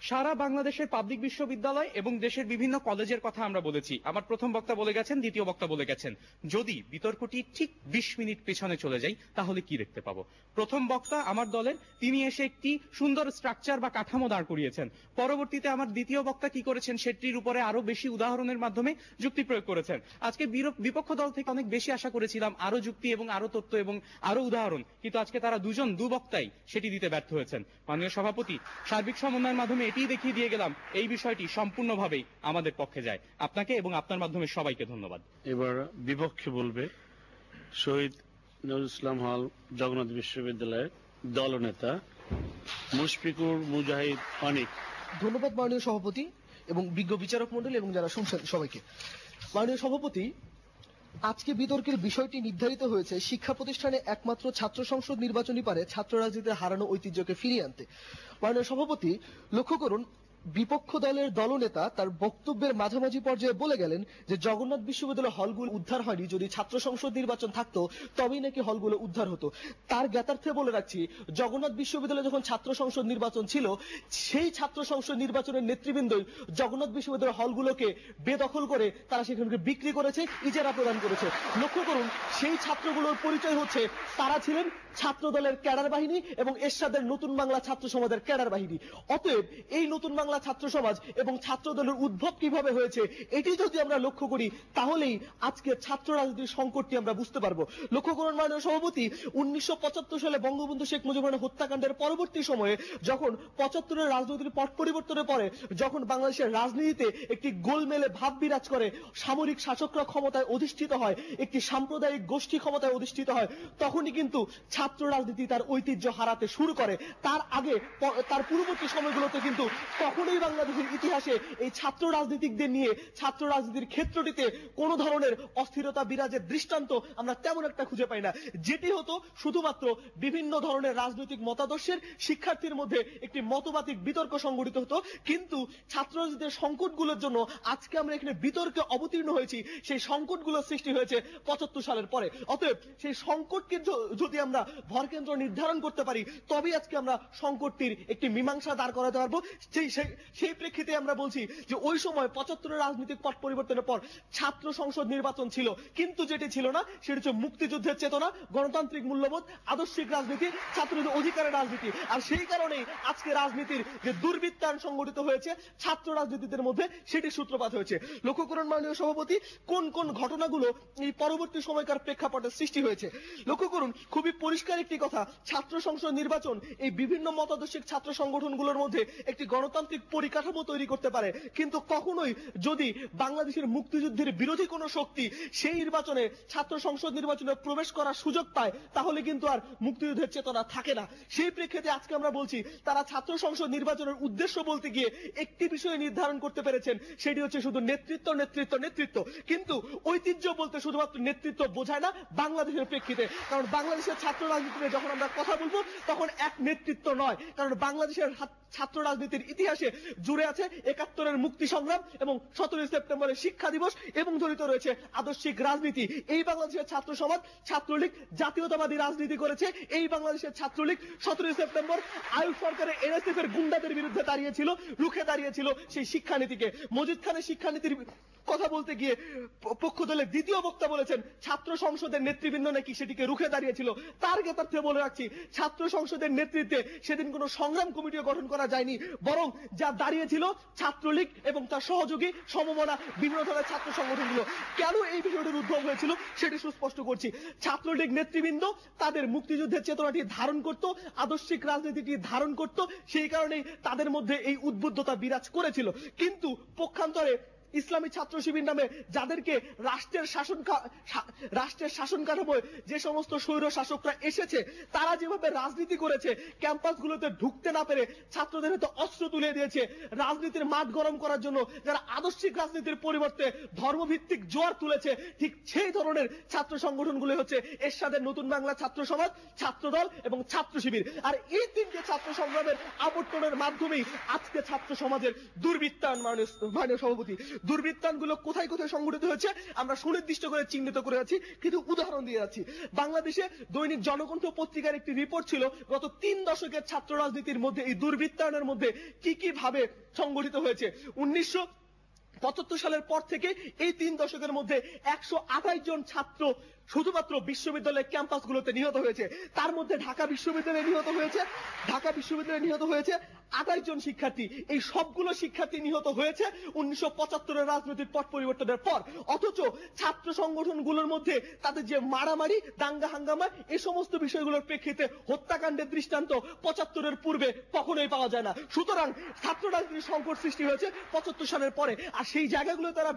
সারা বাংলাদেশের পাবলিক বিশ্ববিদ্যালয় এবং দেশের বিভিন্ন কলেজের কথা আমরা বলেছি। আমার প্রথম বক্তা বলে গেছেন, দ্বিতীয় বক্তা বলে গেছেন। যদি বিতর্কটি ঠিক 20 মিনিট পেছনে চলে যাই, তাহলে কি দেখতে পাবো? প্রথম বক্তা আমার দলের, তিনি এসে একটি সুন্দর স্ট্রাকচার বা কাঠামো দাঁড় করিয়েছেন। পরবর্তীতে আমার দ্বিতীয় বক্তা কি করেছেন, সেটির উপরে আরো বেশি উদাহরণের মাধ্যমে যুক্তি প্রয়োগ করেছেন। আজকে বিপক্ষ দল থেকে অনেক বেশি আশা করেছিলাম আরো যুক্তি এবং আরো তথ্য এবং আরো উদাহরণ, কিন্তু আজকে তারা দু বক্তাই সেটি দিতে ব্যর্থ হয়েছেন। মাননীয় সভাপতি, সার্বিক সমন্বয়ের মাধ্যমে এটি দেখিয়ে দিয়ে গেলাম এই বিষয়টি সম্পূর্ণভাবেই আমাদের পক্ষে যায়। আপনাকে এবং আপনার মাধ্যমে সবাইকে ধন্যবাদ। এবার বিপক্ষে বলবে শহীদ নজরুল ইসলাম হল জগন্নাথ বিশ্ববিদ্যালয়ের দলনেতা মুশফিকুর মুজাহিদ অনিক। ধন্যবাদ মাননীয় সভাপতি এবং বিজ্ঞ বিচারক মণ্ডলী এবং যারা শুনছেন সবাইকে। মাননীয় সভাপতি, আজকে বিতর্কের বিষয়টি নির্ধারিত হয়েছে শিক্ষা প্রতিষ্ঠানে একমাত্র ছাত্র সংসদ নির্বাচনই পারে ছাত্র রাজনীতির হারানো ঐতিহ্যকে ফিরিয়ে আনতে। মাননীয় সভাপতি, লক্ষ্য করুন, বিপক্ষ দলের দলনেতা তার বক্তব্যের মাঝামাঝি পর্যায়ে বলে গেলেন যে জগন্নাথ বিশ্ববিদ্যালয় হলগুলো উদ্ধার হয়নি, যদি ছাত্র সংসদ নির্বাচন থাকতো তবেই নাকি হলগুলো উদ্ধার হতো। তার জ্ঞাতার্থে বলে রাখছি, জগন্নাথ বিশ্ববিদ্যালয়ে যখন ছাত্র সংসদ নির্বাচন ছিল, সেই ছাত্র সংসদ নির্বাচনের নেতৃবৃন্দই জগন্নাথ বিশ্ববিদ্যালয়ের হলগুলোকে বেদখল করে তারা সেখানকে বিক্রি করেছে, ইজারা প্রদান করেছে। লক্ষ্য করুন, সেই ছাত্রগুলোর পরিচয় হচ্ছে তারা ছিলেন ছাত্র দলের ক্যাডার বাহিনী এবং এরশাদের নতুন বাংলা ছাত্র সমাজের ক্যাডার বাহিনী। অতএব এই নতুন বাংলা ছাত্র সমাজ এবং ছাত্র দলের উদ্ভব কিভাবে হয়েছে এটি যদি আমরা লক্ষ্য করি, তাহলেই আজকে ছাত্র রাজনীতির সংকটটি আমরা বুঝতে পারবো। লক্ষ্য করুন মাননীয় সভাপতি, 1975 সালে বঙ্গবন্ধু শেখ মুজিবুর রহমান হত্যাকাণ্ডের পরবর্তী সময়ে যখন 75-এর রাজনৈতিক পট পরিবর্তনের পরে যখন বাংলাদেশের রাজনীতিতে একটি গোলমেলে ভাব বিরাজ করে, সামরিক শাসকরা ক্ষমতায় অধিষ্ঠিত হয়, একটি সাম্প্রদায়িক গোষ্ঠী ক্ষমতায় অধিষ্ঠিত হয়, তখনই কিন্তু ছাত্র রাজনীতি তার ঐতিহ্য হারাতে শুরু করে। তার আগে, তার পূর্ববর্তী সময়গুলোতে কিন্তু কখনোই বাংলাদেশের ইতিহাসে এই ছাত্র রাজনীতিকদের নিয়ে ছাত্র রাজনীতির ক্ষেত্রটিতে কোন ধরনের অস্থিরতা বিরাজের দৃষ্টান্ত আমরা তেমন একটা খুঁজে পাই না। যেটি হতো শুধুমাত্র বিভিন্ন ধরনের রাজনৈতিক মতাদর্শের শিক্ষার্থীর মধ্যে একটি মতবাদিক বিতর্ক সংঘটিত হতো। কিন্তু ছাত্র রাজনীতির সংকটগুলোর জন্য আজকে আমরা এখানে বিতর্কে অবতীর্ণ হয়েছি, সেই সংকটগুলোর সৃষ্টি হয়েছে 75 সালের পরে। অতএব সেই সংকটকে যদি আমরা ভরকেন্দ্র নির্ধারণ করতে পারি, তবেই আজকে আমরা সংকটটির একটি মীমাংসা দাঁড় করাতে পারবো। সেই প্রেক্ষিতে আমরা বলছি যে ওই সময় 75-এর রাজনৈতিক পট পরিবর্তনের পর ছাত্র সংসদ নির্বাচন ছিল, কিন্তু যেটি ছিল না সেটি হচ্ছে মুক্তিযুদ্ধের চেতনা, গণতান্ত্রিক মূল্যবোধ, আদর্শিক রাজনীতি, ছাত্রদের অধিকারের রাজনীতি। আর সেই কারণেই আজকে রাজনীতির যে দুর্বৃত্তায়ন সংগঠিত হয়েছে ছাত্র রাজনীতিদের মধ্যে, সেটি সূত্রপাত হয়েছে। লক্ষ্য করুন মাননীয় সভাপতি, কোন কোন ঘটনাগুলো এই পরবর্তী সময়কার প্রেক্ষাপটে সৃষ্টি হয়েছে। লক্ষ্য করুন, খুবই পরিষ্কার একটি কথা, ছাত্র সংসদ নির্বাচন এই বিভিন্ন মতাদর্শিক ছাত্র সংগঠনগুলোর মধ্যে একটি গণতান্ত্রিক পরিকাঠামো তৈরি করতে পারে, কিন্তু কখনোই যদি বাংলাদেশের মুক্তিযুদ্ধের বিরোধী কোনো শক্তি সেই নির্বাচনে ছাত্র সংসদ নির্বাচনে প্রবেশ করার সুযোগ পায়, তাহলে কিন্তু আর মুক্তিযুদ্ধের চেতনা থাকে না। সেই প্রেক্ষিতে আজকে আমরা বলছি, তারা ছাত্র সংসদ নির্বাচনের উদ্দেশ্য বলতে গিয়ে একটি বিষয় নির্ধারণ করতে পেরেছেন, সেটি হচ্ছে শুধু নেতৃত্ব নেতৃত্ব নেতৃত্ব। কিন্তু ঐতিহ্য বলতে শুধুমাত্র নেতৃত্ব বোঝায় না বাংলাদেশের প্রেক্ষিতে, কারণ বাংলাদেশের ছাত্র রাজনীতিতে যখন আমরা কথা বলবো তখন এক নেতৃত্ব নয়, কারণ বাংলাদেশের ছাত্র রাজনীতির ইতিহাসে জুড়ে আছে 71-এর মুক্তি সংগ্রাম এবং 17 সেপ্টেম্বরের শিক্ষা দিবস এবং জড়িত রয়েছে আদর্শিক রাজনীতি। এই বাংলাদেশের ছাত্র সমাজ, ছাত্রলীগ জাতীয়তাবাদী রাজনীতি করেছে। এই বাংলাদেশের ছাত্রলীগ 17 সেপ্টেম্বর আইয়ুব সরকারের এনএসএফ এর গুন্ডাদের বিরুদ্ধে দাঁড়িয়েছিল, রুখে দাঁড়িয়েছিল সেই শিক্ষানীতিকে। মজিদ খানের শিক্ষানীতির কথা বলতে গিয়ে পক্ষ দলের দ্বিতীয় বক্তা বলেছেন ছাত্র সংসদের নেতৃবৃন্দ নাকি সেটিকে রুখে দাঁড়িয়েছিল। তার জ্ঞাতার্থে বলে রাখছি, ছাত্র সংসদের নেতৃত্বে সেদিন কোনো সংগ্রাম কমিটিও গঠন করা যায়নি, বরং যা দাঁড়িয়েছিল ছাত্রলীগ এবং তার সহযোগী সমমনা বিভিন্ন ধরনের ছাত্র সংগঠনগুলো। কেন এই বিষয়টির উদ্ভব হয়েছিল সেটি সুস্পষ্ট করছি। ছাত্রলীগ নেতৃবৃন্দ তাদের মুক্তিযুদ্ধের চেতনাটি ধারণ করত, আদর্শিক রাজনীতিটি ধারণ করত, সেই কারণেই তাদের মধ্যে এই উদ্বুদ্ধতা বিরাজ করেছিল। কিন্তু পক্ষান্তরে ইসলামী ছাত্র শিবির নামে যাদেরকে রাষ্ট্রের শাসন কাঠামোয় যে সমস্ত স্বৈর শাসকরা এসেছে, তারা যেভাবে রাজনীতি করেছে, ক্যাম্পাসগুলোতে ঢুকতে না পেরে ছাত্রদের হাতে অস্ত্র তুলে দিয়েছে, রাজনীতির মাঠ গরম করার জন্য যারা আদর্শিক রাজনীতির পরিবর্তে ধর্মভিত্তিক জোয়ার তুলেছে, ঠিক সেই ধরনের ছাত্র সংগঠনগুলো হচ্ছে এরশাদের নতুন বাংলা ছাত্র সমাজ, ছাত্রদল এবং ছাত্র শিবির। আর এই তিনটে ছাত্র সংগ্রামের আবর্তনের মাধ্যমেই আজকে ছাত্র সমাজের দুর্বৃত্তায়ন, মাননীয় সভাপতি, দুর্বৃত্তায়নগুলো কোথায় কোথায় সংঘটিত হয়েছে আমরা সুনির্দিষ্ট করে চিহ্নিত করে যাচ্ছি, কিন্তু উদাহরণ দিয়ে যাচ্ছি। বাংলাদেশে দৈনিক জনকণ্ঠ পত্রিকার একটি রিপোর্ট ছিল গত 3 দশকের ছাত্র রাজনীতির মধ্যে এই দুর্বৃত্তায়নের মধ্যে কি কি ভাবে সংঘটিত হয়েছে। 1975 সালের পর থেকে এই 3 দশকের মধ্যে 128 জন ছাত্র শুধুমাত্র বিশ্ববিদ্যালয়ের ক্যাম্পাসগুলোতে নিহত হয়েছে। তার মধ্যে ঢাকা বিশ্ববিদ্যালয়ে নিহত হয়েছে 28 জন শিক্ষার্থী। এই সবগুলো শিক্ষার্থী নিহত হয়েছে 1975-এর রাজনৈতিক পট পরিবর্তনের পর। অথচ ছাত্র সংগঠনগুলোর মধ্যে তাদের যে মারামারি, দাঙ্গা হাঙ্গামা, এই সমস্ত বিষয়গুলোর প্রেক্ষিতে হত্যাকাণ্ডের দৃষ্টান্ত 75-এর পূর্বে কখনোই পাওয়া যায় না। সুতরাং ছাত্র রাজনীতির সংকট সৃষ্টি হয়েছে 75 সালের পরে। আর সেই জায়গাগুলো তারা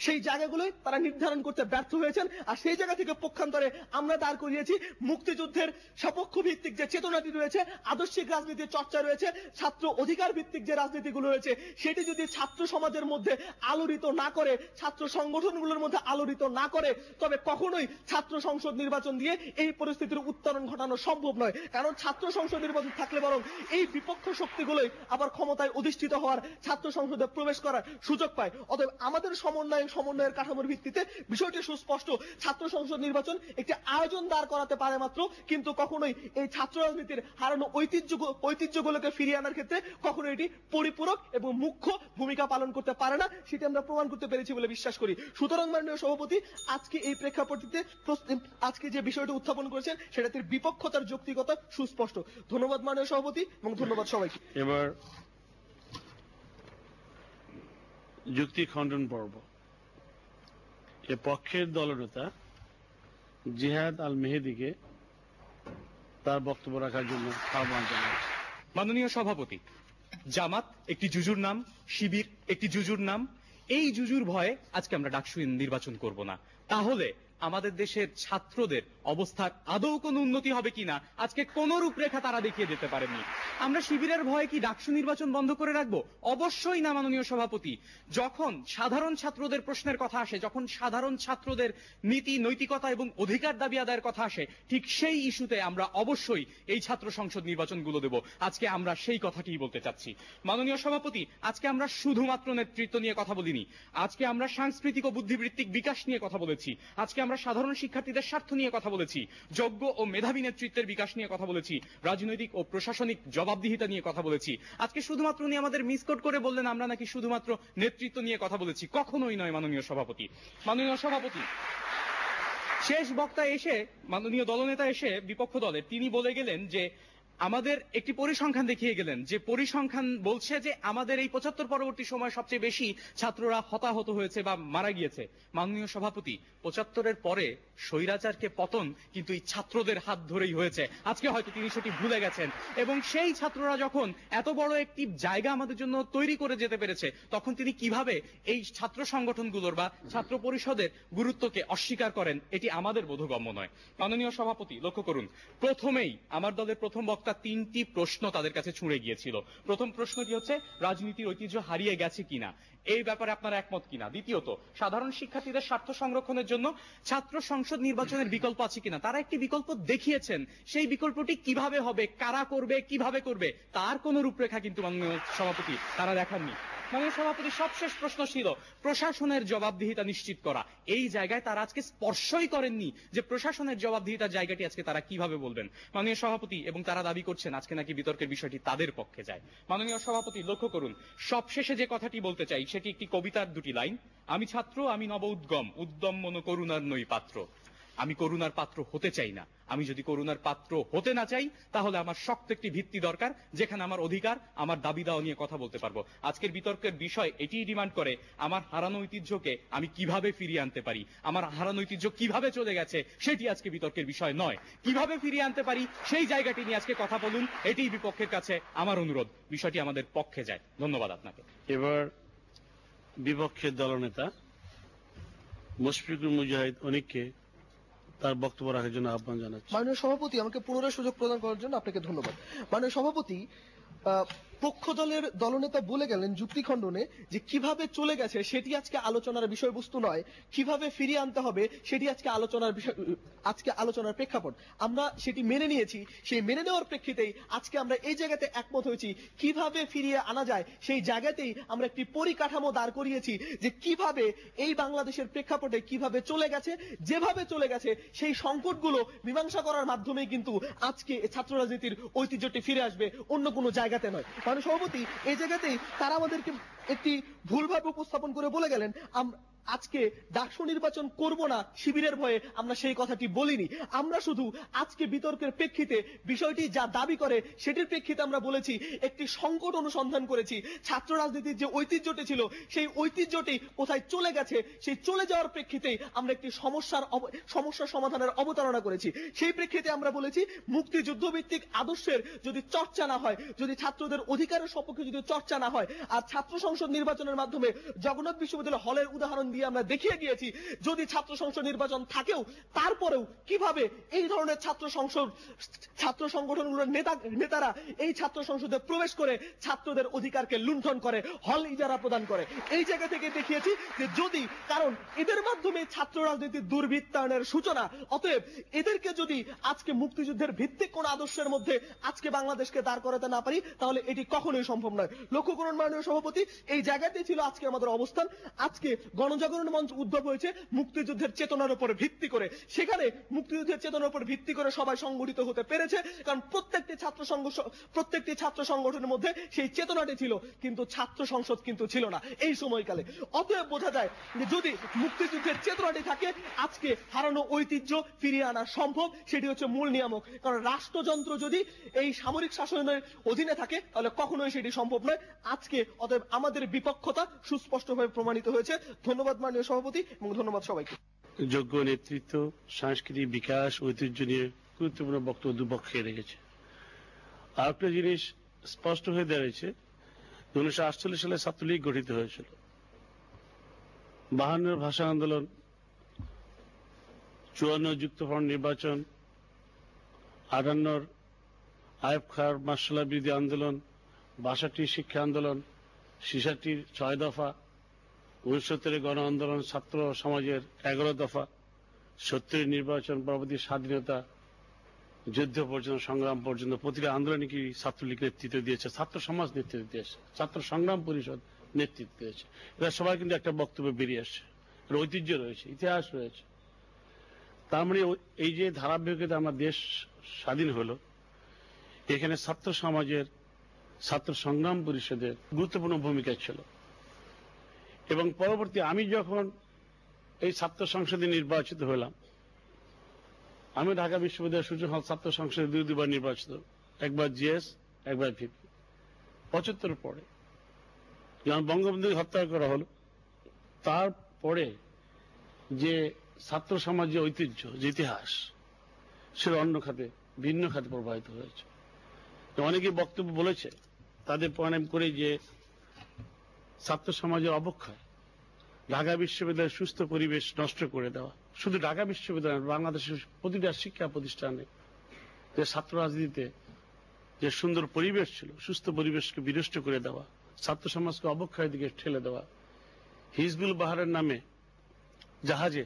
সেই জায়গাগুলোই তারা নির্ধারণ করতে ব্যর্থ হয়েছেন। আর সেই জায়গা থেকে পক্ষান্তরে আমরা দাঁড় করিয়েছি মুক্তিযুদ্ধের সপক্ষ ভিত্তিক যে চেতনাটি রয়েছে, আদর্শিক রাজনীতির চর্চা রয়েছে, ছাত্র অধিকার ভিত্তিক যে রাজনীতিগুলো রয়েছে, সেটি যদি ছাত্র সমাজের মধ্যে আলোড়িত না করে, ছাত্র সংগঠনগুলোর মধ্যে আলোড়িত না করে, তবে কখনোই ছাত্র সংসদ নির্বাচন দিয়ে এই পরিস্থিতির উত্তরণ ঘটানো সম্ভব নয়। কারণ ছাত্র সংসদ নির্বাচন থাকলে বরং এই বিপক্ষ শক্তিগুলোই আবার ক্ষমতায় অধিষ্ঠিত হওয়ার, ছাত্র সংসদে প্রবেশ করার সুযোগ পায়। অতএব আমাদের সমন্বয়ের কাঠামোর ভিত্তিতে বিষয়টি সুস্পষ্ট। ছাত্র সংসদ নির্বাচন একটি আয়োজন দাঁড় করাতে পারে মাত্র, কিন্তু কখনোই এই ছাত্র রাজনীতির হারানো ঐতিহ্যগুলোকে ফিরিয়ে আনার ক্ষেত্রে কখনো এটি পরিপূরক এবং মুখ্য ভূমিকা পালন করতে পারে না। সেটি আমরা প্রমাণ করতে পেরেছি বলে বিশ্বাস করি। সুতরাং মাননীয় সভাপতি, আজকে এই প্রেক্ষাপটে আজকে যে বিষয়টি উত্থাপন করেছেন সেটাতে বিপক্ষতার যৌক্তিকতা সুস্পষ্ট। ধন্যবাদ মাননীয় সভাপতি এবং ধন্যবাদ সবাইকে। এবার যুক্তি খণ্ডন পর্ব। এ পক্ষের দলনেতা জিহাদ আল মেহেদিকে তার বক্তব্য রাখার জন্য আহ্বান জানাচ্ছি। মাননীয় সভাপতি, জামাত একটি জুজুর নাম, শিবির একটি জুজুর নাম। এই জুজুর ভয়ে আজকে আমরা ডাকসু নির্বাচন করব না। তাহলে আমাদের দেশের ছাত্রদের অবস্থার আদৌ কোনো উন্নতি হবে কিনা আজকে কোন রূপরেখা তারা দেখিয়ে যেতে পারেনি। আমরা শিবিরের ভয়ে কি ডাকসু নির্বাচন বন্ধ করে রাখবো? অবশ্যই না মাননীয় সভাপতি। যখন সাধারণ ছাত্রদের প্রশ্নের কথা আসে, যখন সাধারণ ছাত্রদের নীতি নৈতিকতা এবং অধিকার দাবি আদায়ের কথা আসে, ঠিক সেই ইস্যুতে আমরা অবশ্যই এই ছাত্র সংসদ নির্বাচনগুলো দেব। আজকে আমরা সেই কথাটিই বলতে চাচ্ছি। মাননীয় সভাপতি, আজকে আমরা শুধুমাত্র নেতৃত্ব নিয়ে কথা বলিনি, আজকে আমরা সাংস্কৃতিক ও বুদ্ধিবৃত্তিক বিকাশ নিয়ে কথা বলেছি, আজকে আমরা সাধারণ শিক্ষার্থীদের স্বার্থ নিয়ে কথা বলেছি, যোগ্য ও মেধাবী নেতৃত্বের বিকাশ নিয়ে কথা বলেছি, রাজনৈতিক ও প্রশাসনিক জবাবদিহিতা নিয়ে কথা বলেছি। আজকে শুধুমাত্র উনি আমাদের মিসকোট করে বললেন আমরা নাকি শুধুমাত্র নেতৃত্ব নিয়ে কথা বলেছি। কখনোই নয় মাননীয় সভাপতি। মাননীয় সভাপতি, শেষ বক্তা এসে, মাননীয় দলনেতা এসে বিপক্ষ দলের, তিনি বলে গেলেন যে আমাদের একটি পরিসংখ্যান দেখিয়ে গেলেন, যে পরিসংখ্যান বলছে যে আমাদের এই ৭৫ পরবর্তী সময় সবচেয়ে বেশি ছাত্ররা হতাহত হয়েছে বা মারা গিয়েছে। মাননীয় সভাপতি, ৭৫-এর পরে স্বৈরাচারকে পতন কিন্তু এই ছাত্রদের হাত ধরেই হয়েছে। আজকে হয়তো তিনি সেটি ভুলে গেছেন, এবং সেই ছাত্ররা যখন এত বড় একটি জায়গা আমাদের জন্য তৈরি করে যেতে পেরেছে, তখন তিনি কিভাবে এই ছাত্র সংগঠনগুলোর বা ছাত্র পরিষদের গুরুত্বকে অস্বীকার করেন, এটি আমাদের বোধগম্য নয়। মাননীয় সভাপতি, লক্ষ্য করুন, প্রথমেই আমার দলের প্রথম বক্তা ৩টি প্রশ্ন তাদের কাছে ছুঁড়ে গিয়েছিল। প্রথম প্রশ্নটি হচ্ছে রাজনীতির ঐতিহ্য হারিয়ে গেছে কিনা, এই ব্যাপারে আপনারা একমত কিনা। দ্বিতীয়ত, সাধারণ শিক্ষার্থীদের স্বার্থ সংরক্ষণের জন্য ছাত্র সংসদ নির্বাচনের বিকল্প আছে কিনা। তারা একটি বিকল্প দেখিয়েছেন, সেই বিকল্পটি কিভাবে হবে, কারা করবে, কিভাবে করবে, তার কোন রূপরেখা কিন্তু মাননীয় সভাপতি তারা দেখাননি। মাননীয় সভাপতি, সবশেষ প্রশ্ন ছিল প্রশাসনের জবাবদিহিতা নিশ্চিত করা। এই জায়গায় তারা আজকে স্পর্শই করেননি যে প্রশাসনের জবাবদিহিতার জায়গাটি আজকে তারা কিভাবে বলবেন। মাননীয় সভাপতি, এবং তারা দাবি করছেন আজকে নাকি বিতর্কের বিষয়টি তাদের পক্ষে যায়। মাননীয় সভাপতি, লক্ষ্য করুন, সবশেষে যে কথাটি বলতে চাই সেটি একটি কবিতার দুটি লাইন। আমি ছাত্র, আমি নব উদ্গম, উদ্যম মন করুণার নই পাত্র। আমি করুণার পাত্র হতে চাই না। আমি যদি করুণার পাত্র হতে না চাই, তাহলে আমার শক্ত একটি ভিত্তি দরকার, যেখানে আমার অধিকার, আমার দাবি দাওয়া নিয়ে কথা বলতে পারবো। আজকের বিতর্কের বিষয় এটিই ডিমান্ড করে, আমার হারানো ঐতিহ্যকে আমি কিভাবে ফিরিয়ে আনতে পারি। আমার হারানো ঐতিহ্য কিভাবে চলে গেছে সেটি আজকে বিতর্কের বিষয় নয়, কিভাবে ফিরিয়ে আনতে পারি সেই জায়গাটি নিয়ে আজকে কথা বলুন, এটিই বিপক্ষের কাছে আমার অনুরোধ। বিষয়টি আমাদের পক্ষে যায়। ধন্যবাদ আপনাকে। এবার বিপক্ষের দলনেতা মুশফিকুল মুজাহিদ অনিককে তার বক্তব্য রাখার জন্য আহ্বান জানাচ্ছি। মাননীয় সভাপতি, আমাকে পুনরায় সুযোগ প্রদান করার জন্য আপনাকে ধন্যবাদ। মাননীয় সভাপতি, পক্ষ দলের দলনেতা বলে গেলেন যুক্তি খণ্ডনে যে কিভাবে চলে গেছে সেটি আজকে আলোচনার বিষয়বস্তু নয়, কিভাবে ফিরিয়ে আনতে হবে সেটি আজকে আলোচনার প্রেক্ষাপট। আমরা সেটি মেনে নিয়েছি, সেই মেনে নেওয়ার প্রেক্ষিতেই আজকে আমরা এই জায়গাতে একমত হয়েছি। কিভাবে ফিরিয়ে আনা যায় সেই জায়গাতেই আমরা একটি পরিকাঠামো দাঁড় করিয়েছি, যে কিভাবে এই বাংলাদেশের প্রেক্ষাপটে কিভাবে চলে গেছে, যেভাবে চলে গেছে সেই সংকটগুলো মীমাংসা করার মাধ্যমেই কিন্তু আজকে ছাত্র রাজনীতির ঐতিহ্যটি ফিরে আসবে, অন্য কোনো জায়গাতে নয়। মাননীয় সভাপতি, এই জায়গাতেই তারা আমাদেরকে একটি ভুলভাবে উপস্থাপন করে বলে গেলেন আজকে ডাকসু নির্বাচন করব না শিবিরের ভয়ে। আমরা সেই কথাটি বলিনি। আমরা শুধু আজকে বিতর্কের প্রেক্ষিতে বিষয়টি যা দাবি করে সেটির প্রেক্ষিতে আমরা বলেছি, একটি সংকট অনুসন্ধান করেছি। ছাত্র রাজনীতির যে ঐতিহ্যটি ছিল সেই ঐতিহ্যটি কোথায় চলে গেছে, সেই চলে যাওয়ার প্রেক্ষিতেই আমরা একটি সমস্যা সমাধানের অবতারণা করেছি। সেই প্রেক্ষিতে আমরা বলেছি, মুক্তিযুদ্ধ ভিত্তিক আদর্শের যদি চর্চা না হয়, যদি ছাত্রদের অধিকারের সপক্ষে যদি চর্চা না হয়, আর ছাত্র সংসদ নির্বাচনের মাধ্যমে জগন্নাথ বিশ্ববিদ্যালয় হলের উদাহরণ দিয়ে আমরা দেখিয়ে দিয়েছি যদি ছাত্র সংসদ নির্বাচন থাকেও তারপরেও কিভাবে এই ধরনের ছাত্র সংগঠনগুলোর নেতারা এই ছাত্র সংসদে প্রবেশ করে ছাত্রদের অধিকারকে লুণ্ঠন করে, হল ইজারা প্রদান করে। এই জায়গা থেকে দেখিয়েছি যে যদি, কারণ এদের মাধ্যমে ছাত্র রাজনীতির দুর্বৃত্তায়নের সূচনা, অতএব এদেরকে যদি আজকে মুক্তিযুদ্ধের ভিত্তিক কোন আদর্শের মধ্যে আজকে বাংলাদেশকে দাঁড় করাতে না পারি তাহলে এটি কখনোই সম্ভব নয়। লক্ষ্য করুন মাননীয় সভাপতি, এই জায়গাতেই ছিল আজকে আমাদের অবস্থান। আজকে গণজাগরণ মঞ্চ উদ্ভব হয়েছে মুক্তিযুদ্ধের চেতনার উপর ভিত্তি করে। সেখানে মুক্তিযুদ্ধের চেতনার উপর ভিত্তি করে সবাই সংগঠিত হতে পেরেছে, কারণ প্রত্যেকটি ছাত্র সংগঠনের মধ্যে সেই চেতনাটি ছিল, কিন্তু ছাত্র সংসদ কিন্তু ছিল না এই সময়কালে। অতএব বোঝা যায় যে যদি মুক্তিযুদ্ধের চেতনাটি থাকে আজকে হারানো ঐতিহ্য ফিরিয়ে আনা সম্ভব, সেটি হচ্ছে মূল নিয়ামক। কারণ রাষ্ট্রযন্ত্র যদি এই সামরিক শাসনের অধীনে থাকে তাহলে কখনোই সেটি সম্ভব নয়। আজকে অতএব আমাদের বিপক্ষতা সুস্পষ্টভাবে প্রমাণিত হয়েছে। ধন্যবাদ মাননীয় সভাপতি এবং ধন্যবাদ সবাইকে। যোগ্য নেতৃত্ব, সাংস্কৃতিক বিকাশ, ঐতিহ্য নিয়ে গুরুত্বপূর্ণ বক্তব্য দুপক্ষে রেখেছে। আর একটা জিনিস স্পষ্ট হয়ে দাঁড়িয়েছে, 1948 সালে ছাত্রলীগ গঠিত হয়েছিল, 52 ভাষা আন্দোলন, 54 যুক্তফ্রন্ট নির্বাচন, 58 আইয়ুব খাঁর মার্শাল বিরোধী আন্দোলন, 62 শিক্ষা আন্দোলন, 66 6 দফা, 69 গণ আন্দোলন, ছাত্র সমাজের 11 দফা, 70 নির্বাচন, পরবর্তী স্বাধীনতা যুদ্ধ পর্যন্ত, সংগ্রাম পর্যন্ত প্রতিটা আন্দোলনে কি ছাত্রলীগ নেতৃত্ব দিয়েছে, ছাত্র সমাজ নেতৃত্ব দিয়েছে, ছাত্র সংগ্রাম পরিষদ নেতৃত্ব দিয়েছে। এরা সবাই কিন্তু একটা বক্তব্য বেরিয়ে আসছে, ঐতিহ্য রয়েছে, ইতিহাস রয়েছে। তার মানে এই যে ধারাবাহিকতা আমার দেশ স্বাধীন হলো, এখানে ছাত্র সমাজের, ছাত্র সংগ্রাম পরিষদের গুরুত্বপূর্ণ ভূমিকা ছিল। এবং পরবর্তী আমি যখন এই ছাত্র সংসদে নির্বাচিত হলাম, আমি ঢাকা বিশ্ববিদ্যালয় সূর্য হল ছাত্র সংসদে দুবার নির্বাচিত, একবার জিএস, একবার ভিপি। 75 পরে যখন বঙ্গবন্ধুকে হত্যা করা হলো, তারপরে যে ছাত্র সমাজের ঐতিহ্য, যে ইতিহাস, সেটা অন্য খাতে, ভিন্ন খাতে প্রবাহিত হয়েছে। অনেকে বক্তব্য বলেছে, তাদের প্রণাম করে, যে ছাত্র সমাজের অবক্ষয়, ঢাকা বিশ্ববিদ্যালয়ের সুস্থ পরিবেশ নষ্ট করে দেওয়া, শুধু ঢাকা বিশ্ববিদ্যালয়, বাংলাদেশের প্রতিটা শিক্ষা প্রতিষ্ঠানে যে ছাত্র রাজনীতিতে যে সুন্দর পরিবেশ ছিল, সুস্থ পরিবেশকে বিনষ্ট করে দেওয়া, ছাত্র সমাজকে অবক্ষয়ের দিকে ঠেলে দেওয়া, হিজবুল বাহারের নামে জাহাজে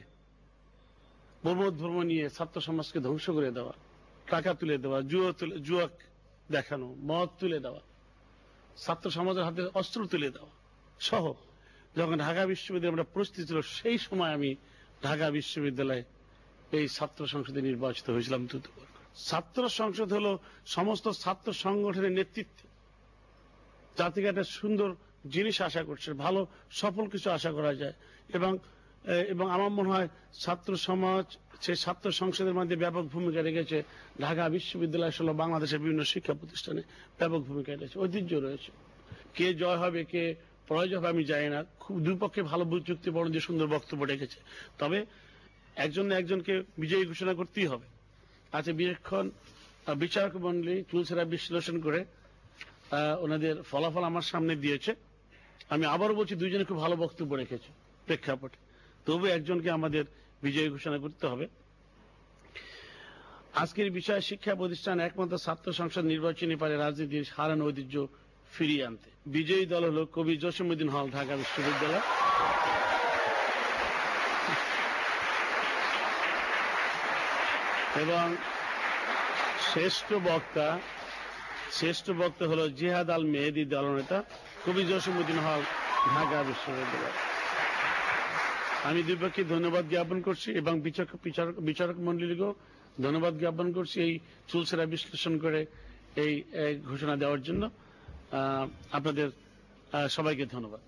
ধর্ম নিয়ে ছাত্র সমাজকে ধ্বংস করে দেওয়া, টাকা তুলে দেওয়া, জুয়া দেখানো, মদ তুলে দেওয়া, ছাত্র সমাজের হাতে অস্ত্র তুলে দেওয়া সহ যখন ঢাকা বিশ্ববিদ্যালয়ে আমরা প্রস্তুত ছিল, সেই সময় আমি ঢাকা বিশ্ববিদ্যালয়ে এই ছাত্র সংসদে নির্বাচিত হয়েছিলাম। ছাত্র সংসদ হলো সমস্ত ছাত্র সংগঠনের নেতৃত্ব, যা থেকে একটা সুন্দর জিনিস আশা করছে, ভালো সফল কিছু আশা করা যায়। এবং আমার মনে হয় ছাত্র সমাজ সেই ছাত্র সংসদের মধ্যে ব্যাপক ভূমিকা রেখেছে। ঢাকা বিশ্ববিদ্যালয় সহ বাংলাদেশের বিভিন্ন শিক্ষা প্রতিষ্ঠানে ব্যাপক ভূমিকা রয়েছে, ঐতিহ্য রয়েছে। কে জয় হবে, কে পরাজয় হবে আমি জানি না, খুব দুপক্ষে ভালো যুক্তিপূর্ণ যে সুন্দর বক্তব্য রেখেছে। তবে একজনকে বিজয়ী ঘোষণা করতেই হবে। আচ্ছা, বিচক্ষণ বিচারক মন্ডলী চুলছেরা বিশ্লেষণ করে ওনাদের ফলাফল আমার সামনে দিয়েছে। আমি আবারও বলছি, দুইজনে খুব ভালো বক্তব্য রেখেছে প্রেক্ষাপটে, তবু একজনকে আমাদের বিজয়ী ঘোষণা করতে হবে। আজকের বিষয়, শিক্ষা প্রতিষ্ঠান একমাত্র ছাত্র সংসদ নির্বাচনী পারে রাজনীতির হারানো ঐতিহ্য ফিরিয়ে আনতে। বিজয়ী দল হল কবি জসিমউদ্দিন হল, ঢাকা বিশ্ববিদ্যালয়। এবং শ্রেষ্ঠ বক্তা হল জিহাদ আল মেহেদী, দলনেতা, কবি জসিমউদ্দিন হল, ঢাকা বিশ্ববিদ্যালয়। আমি দুই পক্ষে ধন্যবাদ জ্ঞাপন করছি এবং বিচারক মন্ডলীকেও ধন্যবাদ জ্ঞাপন করছি এই চুলছেরা বিশ্লেষণ করে এই ঘোষণা দেওয়ার জন্য। আপনাদের সবাইকে ধন্যবাদ।